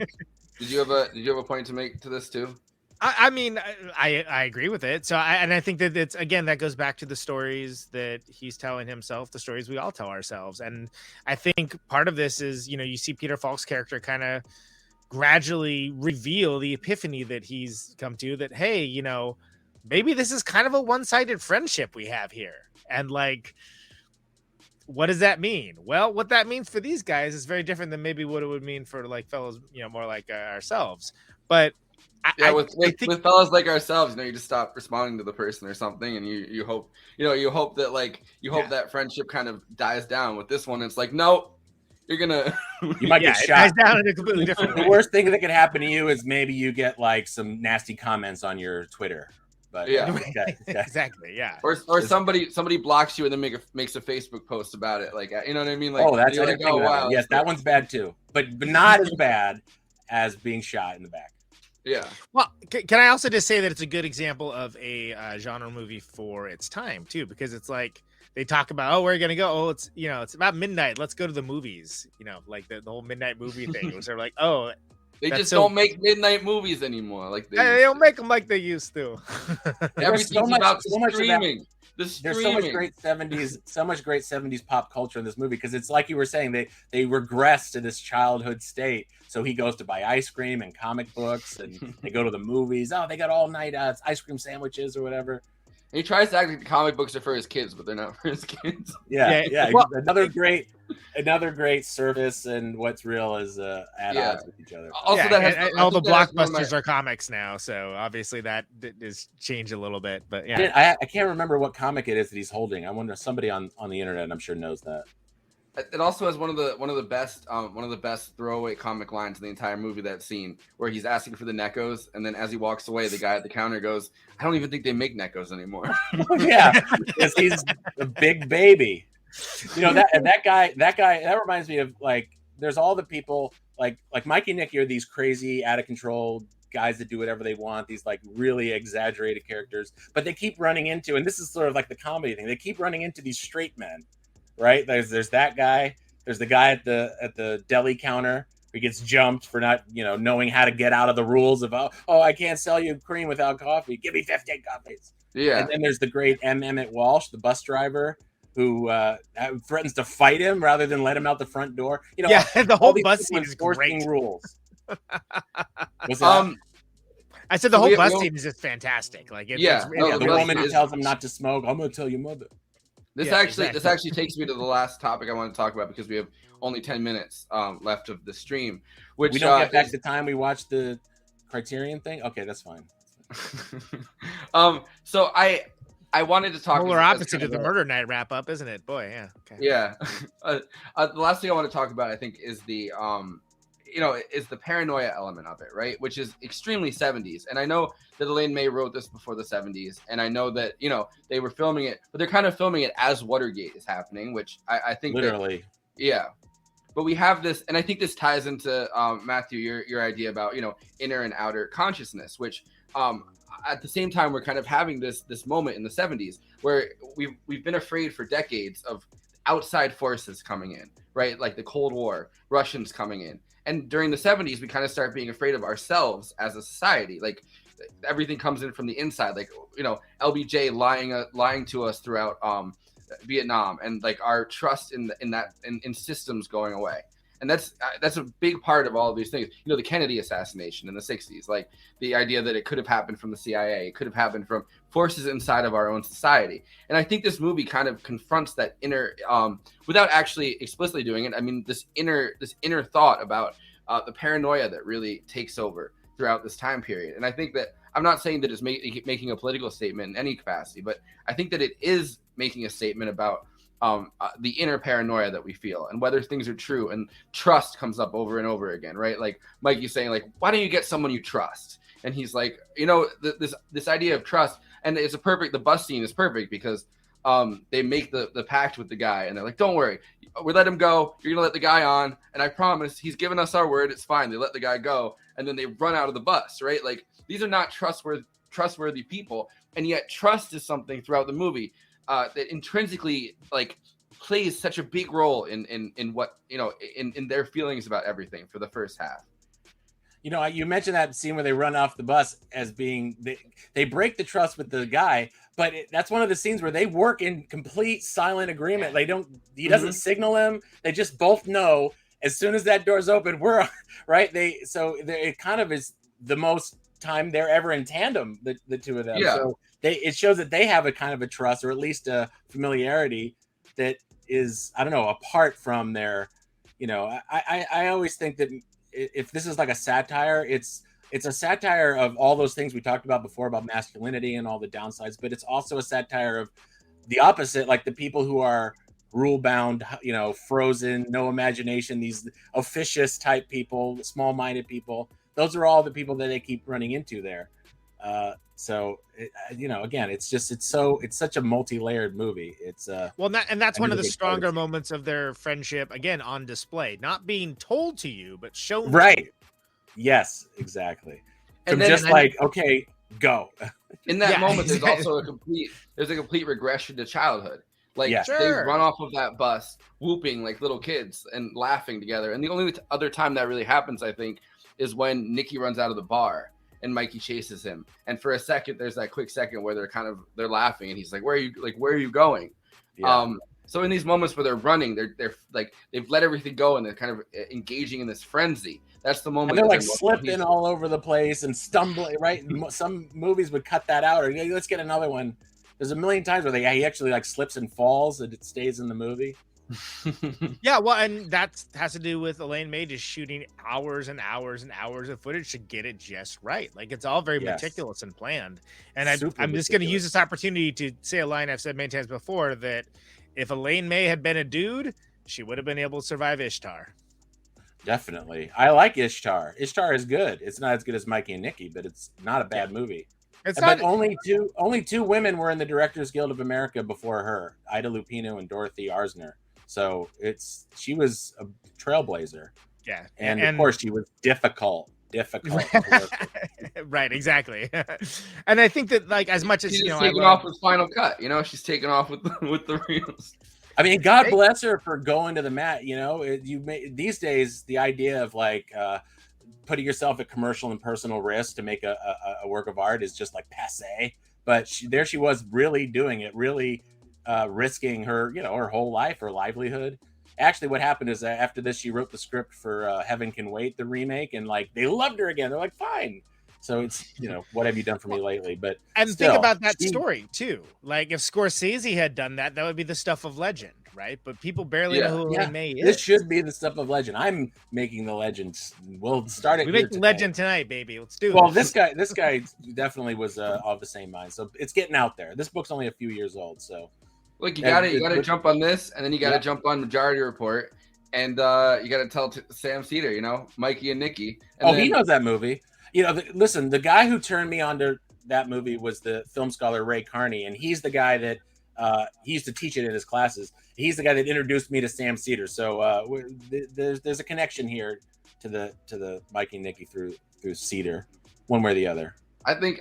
did you have a point to make to this too? I mean, I agree with it. So I think that it's, again, that goes back to the stories that he's telling himself, the stories we all tell ourselves. And I think part of this is, you know, you see Peter Falk's character kind of gradually reveal the epiphany that he's come to, that, hey, you know, maybe this is kind of a one-sided friendship we have here. And like, what does that mean? Well, what that means for these guys is very different than maybe what it would mean for like fellows, you know, more like ourselves. But with fellas like ourselves, you know, you just stop responding to the person or something, and you hope that that friendship kind of dies down. With this one, it's like, no, you're gonna You might Yeah, get it shot. dies down in a completely different The way. worst thing that could happen to you is maybe you get like some nasty comments on your Twitter. But Yeah. okay. Exactly. Yeah. or somebody blocks you and then makes a Facebook post about it. Like, you know what I mean? Like, Oh, that's I you're didn't like, think oh of that wow, one. Yes, that one's bad too, but not as bad as being shot in the back. Yeah. Well, can I also just say that it's a good example of a genre movie for its time too, because it's like they talk about, oh, where are you gonna go? Oh, it's it's about midnight. Let's go to the movies. Like the whole midnight movie thing. It was sort of like, oh, They that's just so- don't make midnight movies anymore. Like they used don't to. make them like they used to. Everything's about the so much of that- streaming. There's so much great 70s pop culture in this movie because it's like you were saying, they regress to this childhood state. So he goes to buy ice cream and comic books, and they go to the movies. Oh, they got all night ice cream sandwiches or whatever. And he tries to act like the comic books are for his kids, but they're not for his kids. Yeah. Well, another great service, and what's real is at odds with each other. Also, Yeah, that has and I all the think that has one of my- blockbusters are comics now, so obviously that is changed a little bit. But yeah, I can't remember what comic it is that he's holding. I wonder somebody on the internet, I'm sure, knows that. It also has one of the best throwaway comic lines in the entire movie. That scene where he's asking for the Neckos, and then as he walks away, the guy at the counter goes, "I don't even think they make Neckos anymore." Yeah, because he's a big baby. That guy. That reminds me of like, there's all the people like Mikey and Nicky are these crazy, out of control guys that do whatever they want. These like really exaggerated characters, but they keep running into, and this is sort of like the comedy thing. They keep running into these straight men. Right, there's that guy. There's the guy at the deli counter who gets jumped for not knowing how to get out of the rules of oh I can't sell you cream without coffee. Give me 15 coffees. Yeah. And then there's the great Emmett Walsh, the bus driver, who threatens to fight him rather than let him out the front door. yeah, the all whole these bus people scene is enforcing great. rules. Was that? I said the So whole we- bus we- scene is just fantastic. Like, Yeah, no, the bus woman who is- tells him not to smoke. I'm going to tell your mother. This actually takes me to the last topic I want to talk about because we have only 10 minutes left of the stream. Which We don't get back the time we watched the Criterion thing. Okay, that's fine. So I wanted to talk. Polar as opposite kind of the murder night wrap up, isn't it? Boy, yeah. Okay. Yeah. The last thing I want to talk about, I think, is the is the paranoia element of it, right? Which is extremely 70s. And I know that Elaine May wrote this before the 70s, and I know that they were filming it, but they're kind of filming it as Watergate is happening, which I think Literally. But we have this, and I think this ties into Matthew, your idea about inner and outer consciousness, which at the same time we're kind of having this moment in the 70s where we've been afraid for decades of outside forces coming in, right? Like the Cold War, Russians coming in. And during the 70s, we kind of start being afraid of ourselves as a society. Like everything comes in from the inside, like, LBJ lying to us throughout Vietnam, and like our trust in systems going away. And that's a big part of all of these things. The Kennedy assassination in the 60s, like the idea that it could have happened from the CIA, it could have happened from forces inside of our own society. And I think this movie kind of confronts that inner, without actually explicitly doing it. I mean, this inner thought about the paranoia that really takes over throughout this time period. And I think that I'm not saying that it's making a political statement in any capacity, but I think that it is making a statement about the inner paranoia that we feel and whether things are true, and trust comes up over and over again, right? Like Mikey's saying, like, why don't you get someone you trust? And he's like, this idea of trust, and the bus scene is perfect because they make the pact with the guy, and they're like, don't worry, we let him go, you're gonna let the guy on, and I promise he's given us our word, it's fine. They let the guy go, and then they run out of the bus, right? Like, these are not trustworthy people, and yet trust is something throughout the movie that intrinsically like plays such a big role in what in their feelings about everything for the first half. You mentioned that scene where they run off the bus as being they break the trust with the guy, but that's one of the scenes where they work in complete silent agreement. He doesn't signal him. They just both know as soon as that door's open, we're right. It kind of is the most time they're ever in tandem, the two of them. Yeah. So it shows that they have a kind of a trust, or at least a familiarity that is, I don't know, apart from their, I always think that if this is like a satire, it's a satire of all those things we talked about before about masculinity and all the downsides, but it's also a satire of the opposite, like the people who are rule bound, frozen, no imagination, these officious type people, small minded people. Those are all the people that they keep running into there. Again, it's such a multi-layered movie. It's that's one of the stronger moments of their friendship, again, on display, not being told to you, but shown. Right. Yes, exactly. And okay, go. In that moment, there's also a complete regression to childhood. Like they run off of that bus, whooping like little kids and laughing together. And the only other time that really happens, I think, is when Nicky runs out of the bar and Mikey chases him. And for a second, there's that quick second where they're laughing, and he's like, where are you going? Yeah. So in these moments where they're running, they're like, they've let everything go and they're kind of engaging in this frenzy. That's the moment. And they're like slipping all over the place and stumbling, right? Some movies would cut that out, or let's get another one. There's a million times where he actually like slips and falls and it stays in the movie. Yeah, well, and that has to do with Elaine May just shooting hours and hours and hours of footage to get it just right. Like it's all very meticulous and planned. And I'm just going to use this opportunity to say a line I've said many times before, that if Elaine May had been a dude, she would have been able to survive Ishtar. Definitely. I like Ishtar. Ishtar is good. It's not as good as Mikey and Nicky, but it's not a bad movie. But only two women were in the Directors Guild of America before her, Ida Lupino and Dorothy Arzner. So she was a trailblazer. Yeah. And of course she was difficult. Right, exactly. And I think that like as much as she's taking off with Final Cut, she's taking off with the reels. I mean, God bless her for going to the mat. These days the idea of like putting yourself at commercial and personal risk to make a work of art is just like passé. But she was really doing it, really risking her, her whole life, her livelihood. Actually, what happened is that after this, she wrote the script for Heaven Can Wait, the remake, and like they loved her again. They're like, fine. So it's, what have you done for me lately? But think about that story too. Like if Scorsese had done that, that would be the stuff of legend, right? But people barely know who Elaine May is. This should be the stuff of legend. I'm making the legends. We'll start it. We make the legend tonight, baby. Let's do it. Well, this guy definitely was of the same mind. So it's getting out there. This book's only a few years old, so. Look, you gotta jump on this, and then you gotta jump on Majority Report, and you gotta tell Sam Cedar, Mikey and Nicky. And he knows that movie. Listen, the guy who turned me on to that movie was the film scholar Ray Carney, and he's the guy that he used to teach it in his classes. He's the guy that introduced me to Sam Cedar. So there's a connection here to the Mikey and Nicky through Cedar, one way or the other. I think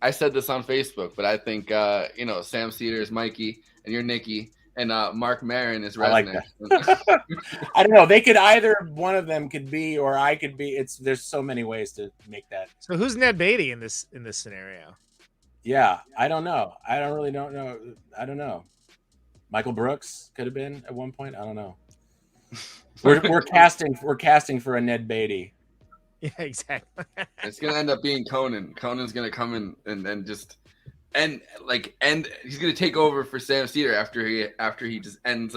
I said this on Facebook, but I think Sam Cedar is Mikey and you're Nicky, and Mark Maron is Resnick. I like that. I don't know. They could either one of them could be, or I could be. There's so many ways to make that. So who's Ned Beatty in this scenario? Yeah, I don't know. I don't know. I don't know. Michael Brooks could have been at one point. I don't know. We're casting for a Ned Beatty. Yeah, exactly. It's gonna end up being Conan. Conan's gonna come in and just and he's gonna take over for Sam Cedar after he just ends.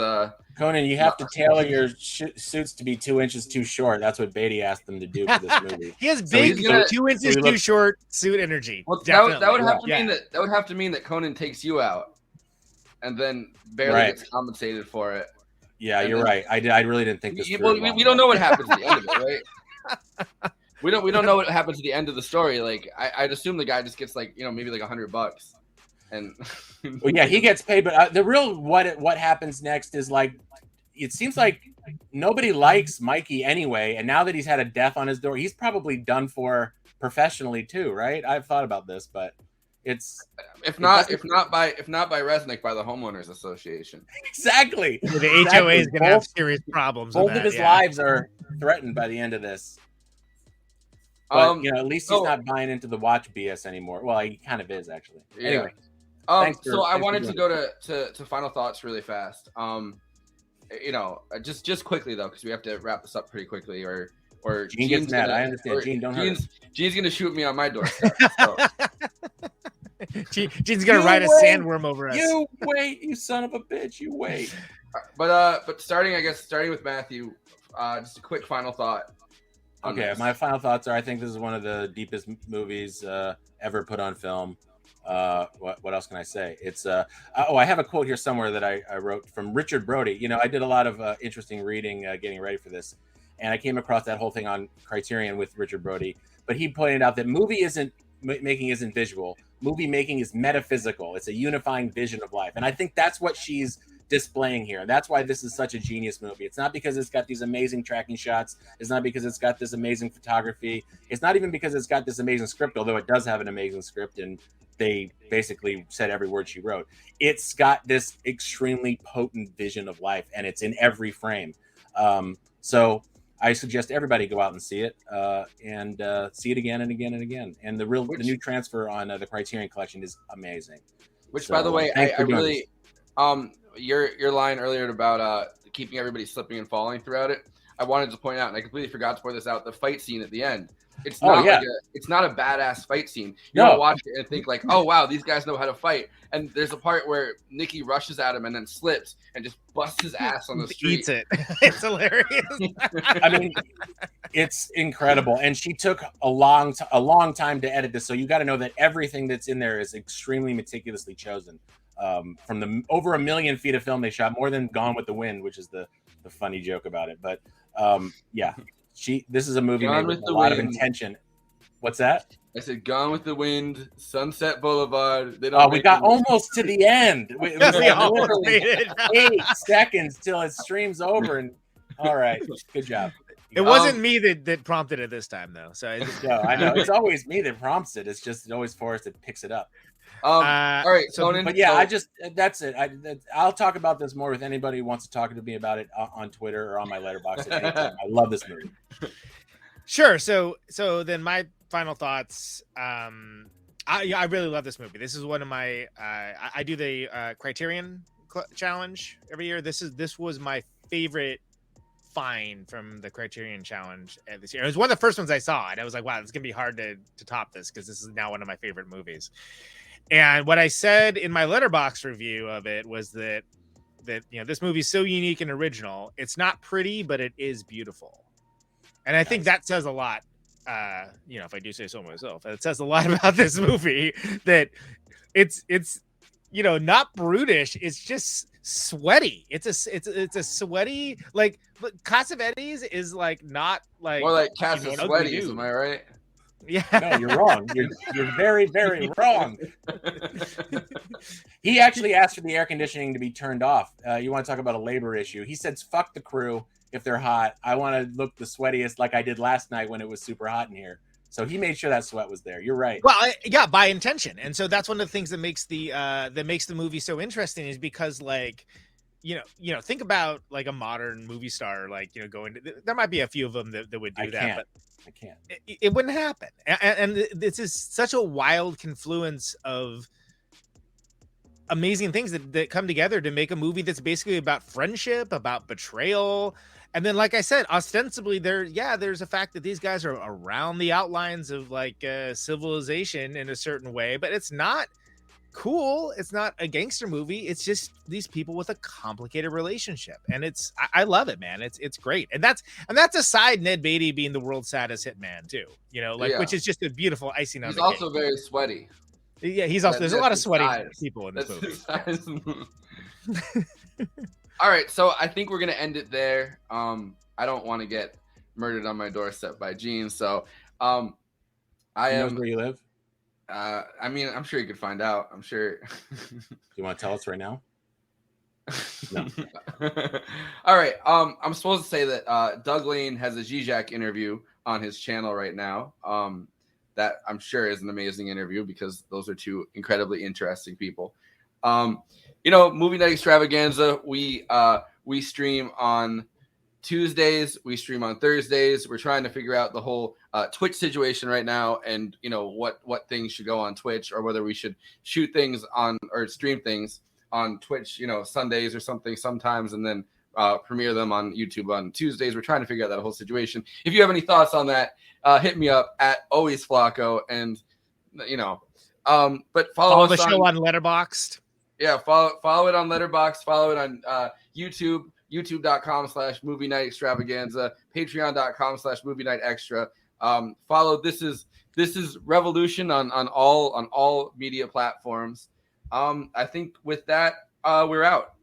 Conan, you have to tailor your suits to be 2 inches too short. That's what Beatty asked them to do for this movie. He has big 2 inches too short suit energy. Well, that would have to mean that would have to mean that Conan takes you out, and then barely gets compensated for it. Yeah, you're right. I really didn't think this. We don't know what happens at the end of it, right? We don't know what happens at the end of the story. Like I'd assume the guy just gets like maybe like $100, and well, yeah, he gets paid. But the real what happens next is like it seems like nobody likes Mikey anyway. And now that he's had a death on his door, he's probably done for professionally too, right? I've thought about this, but it's if not by Resnick, by the homeowners association. Exactly. The HOA is going to have serious problems. Both of his lives are threatened by the end of this. But, at least he's not buying into the watch BS anymore. Well, he kind of is, actually. Yeah. Anyway. So I wanted to go to final thoughts really fast. Just quickly, though, because we have to wrap this up pretty quickly, or Gene gets mad. I understand. Gene, don't hurt. Gene's going to shoot me on my doorstep. So. Gene's going to ride a sandworm over us. You wait, you son of a bitch. You wait. But starting with Matthew, just a quick final thought. Okay, my final thoughts are I think this is one of the deepest movies ever put on film. What else can I say? It's I have a quote here somewhere that I wrote from Richard Brody. You know, I did a lot of interesting reading getting ready for this, and I came across that whole thing on Criterion with Richard Brody. But he pointed out that movie making isn't visual. Movie making is metaphysical. It's a unifying vision of life, and I think that's what she's displaying here. And that's why this is such a genius movie. It's not because it's got these amazing tracking shots. It's not because it's got this amazing photography. It's not even because it's got this amazing script, although it does have an amazing script and they basically said every word she wrote. It's got this extremely potent vision of life, and it's in every frame. So I suggest everybody go out and see it, and see it again and again and again. And the new transfer on the Criterion Collection is amazing. Which, by the way, I really your line earlier about keeping everybody slipping and falling throughout it. I wanted to point out, and I completely forgot to point this out, the fight scene at the end. It's not it's not a badass fight scene. You don't watch it and think like, oh wow, these guys know how to fight. And there's a part where Nicky rushes at him and then slips and just busts his ass on the street. Eats it. It's hilarious. I mean, it's incredible. And she took a long time to edit this. So you got to know that everything that's in there is extremely meticulously chosen. From the over 1 million feet of film they shot, more than Gone with the Wind, which is the funny joke about it. But this is a movie made with a lot of intention. What's that? I said Gone with the Wind, Sunset Boulevard. We got almost to the end. It was 8 seconds till it streams over. And all right, good job. It wasn't me that prompted it this time, though. So I know it's always me that prompts it. It's just always Forrest that picks it up. All right, Conan. But yeah, that's it. I'll talk about this more with anybody who wants to talk to me about it on Twitter or on my letterbox. I love this movie. Sure. So then my final thoughts. I really love this movie. This is one of my. I do the Criterion Challenge every year. This was my favorite find from the Criterion Challenge this year. It was one of the first ones I saw, and I was like, wow, it's gonna be hard to top this because this is now one of my favorite movies. And what I said in my letterbox review of it was that this movie is so unique and original. It's not pretty, but it is beautiful. And I think that says a lot. If I do say so myself, it says a lot about this movie that it's not brutish. It's just sweaty. It's a sweaty, like Cassavetes is like not like more like Cassavetes. Am I right? Yeah, no, you're wrong. You're very, very wrong. He actually asked for the air conditioning to be turned off. You want to talk about a labor issue? He said, "Fuck the crew if they're hot. I want to look the sweatiest, like I did last night when it was super hot in here." So he made sure that sweat was there. You're right. Well, yeah, by intention, and so that's one of the things that makes the movie so interesting is because think about like a modern movie star, going to. There might be a few of them that would do that, but. I can't. It wouldn't happen. And this is such a wild confluence of amazing things that come together to make a movie that's basically about friendship, about betrayal. And then, like I said, ostensibly there's a fact that these guys are around the outlines of civilization in a certain way, but it's not cool. It's not a gangster movie. It's just these people with a complicated relationship, and I love it, man. It's great, and that's aside Ned Beatty being the world's saddest hitman too. Which is just a beautiful icing on the cake. He's also very sweaty. Yeah, there's a lot of sweaty people in this movie. All right, so I think we're gonna end it there. I don't want to get murdered on my doorstep by Gene, so I am. Where you live? I'm sure you could find out. I'm sure. You want to tell us right now? No. All right. I'm supposed to say that Doug Lane has a Zizek interview on his channel right now. That I'm sure is an amazing interview because those are two incredibly interesting people. Movie Night Extravaganza. We stream on Tuesdays, we stream on Thursdays. We're trying to figure out the whole Twitch situation right now, and what things should go on Twitch, or whether we should shoot things on or stream things on Twitch, Sundays or something sometimes, and then premiere them on YouTube on Tuesdays. We're trying to figure out that whole situation. If you have any thoughts on that, hit me up at always Flacco, and but follow the show on Letterboxd. Yeah, follow it on Letterboxd. Follow it on YouTube. YouTube.com/Movie Night Extravaganza, Patreon.com/Movie Night Extra. Follow This is Revolution on all media platforms. I think with that, we're out.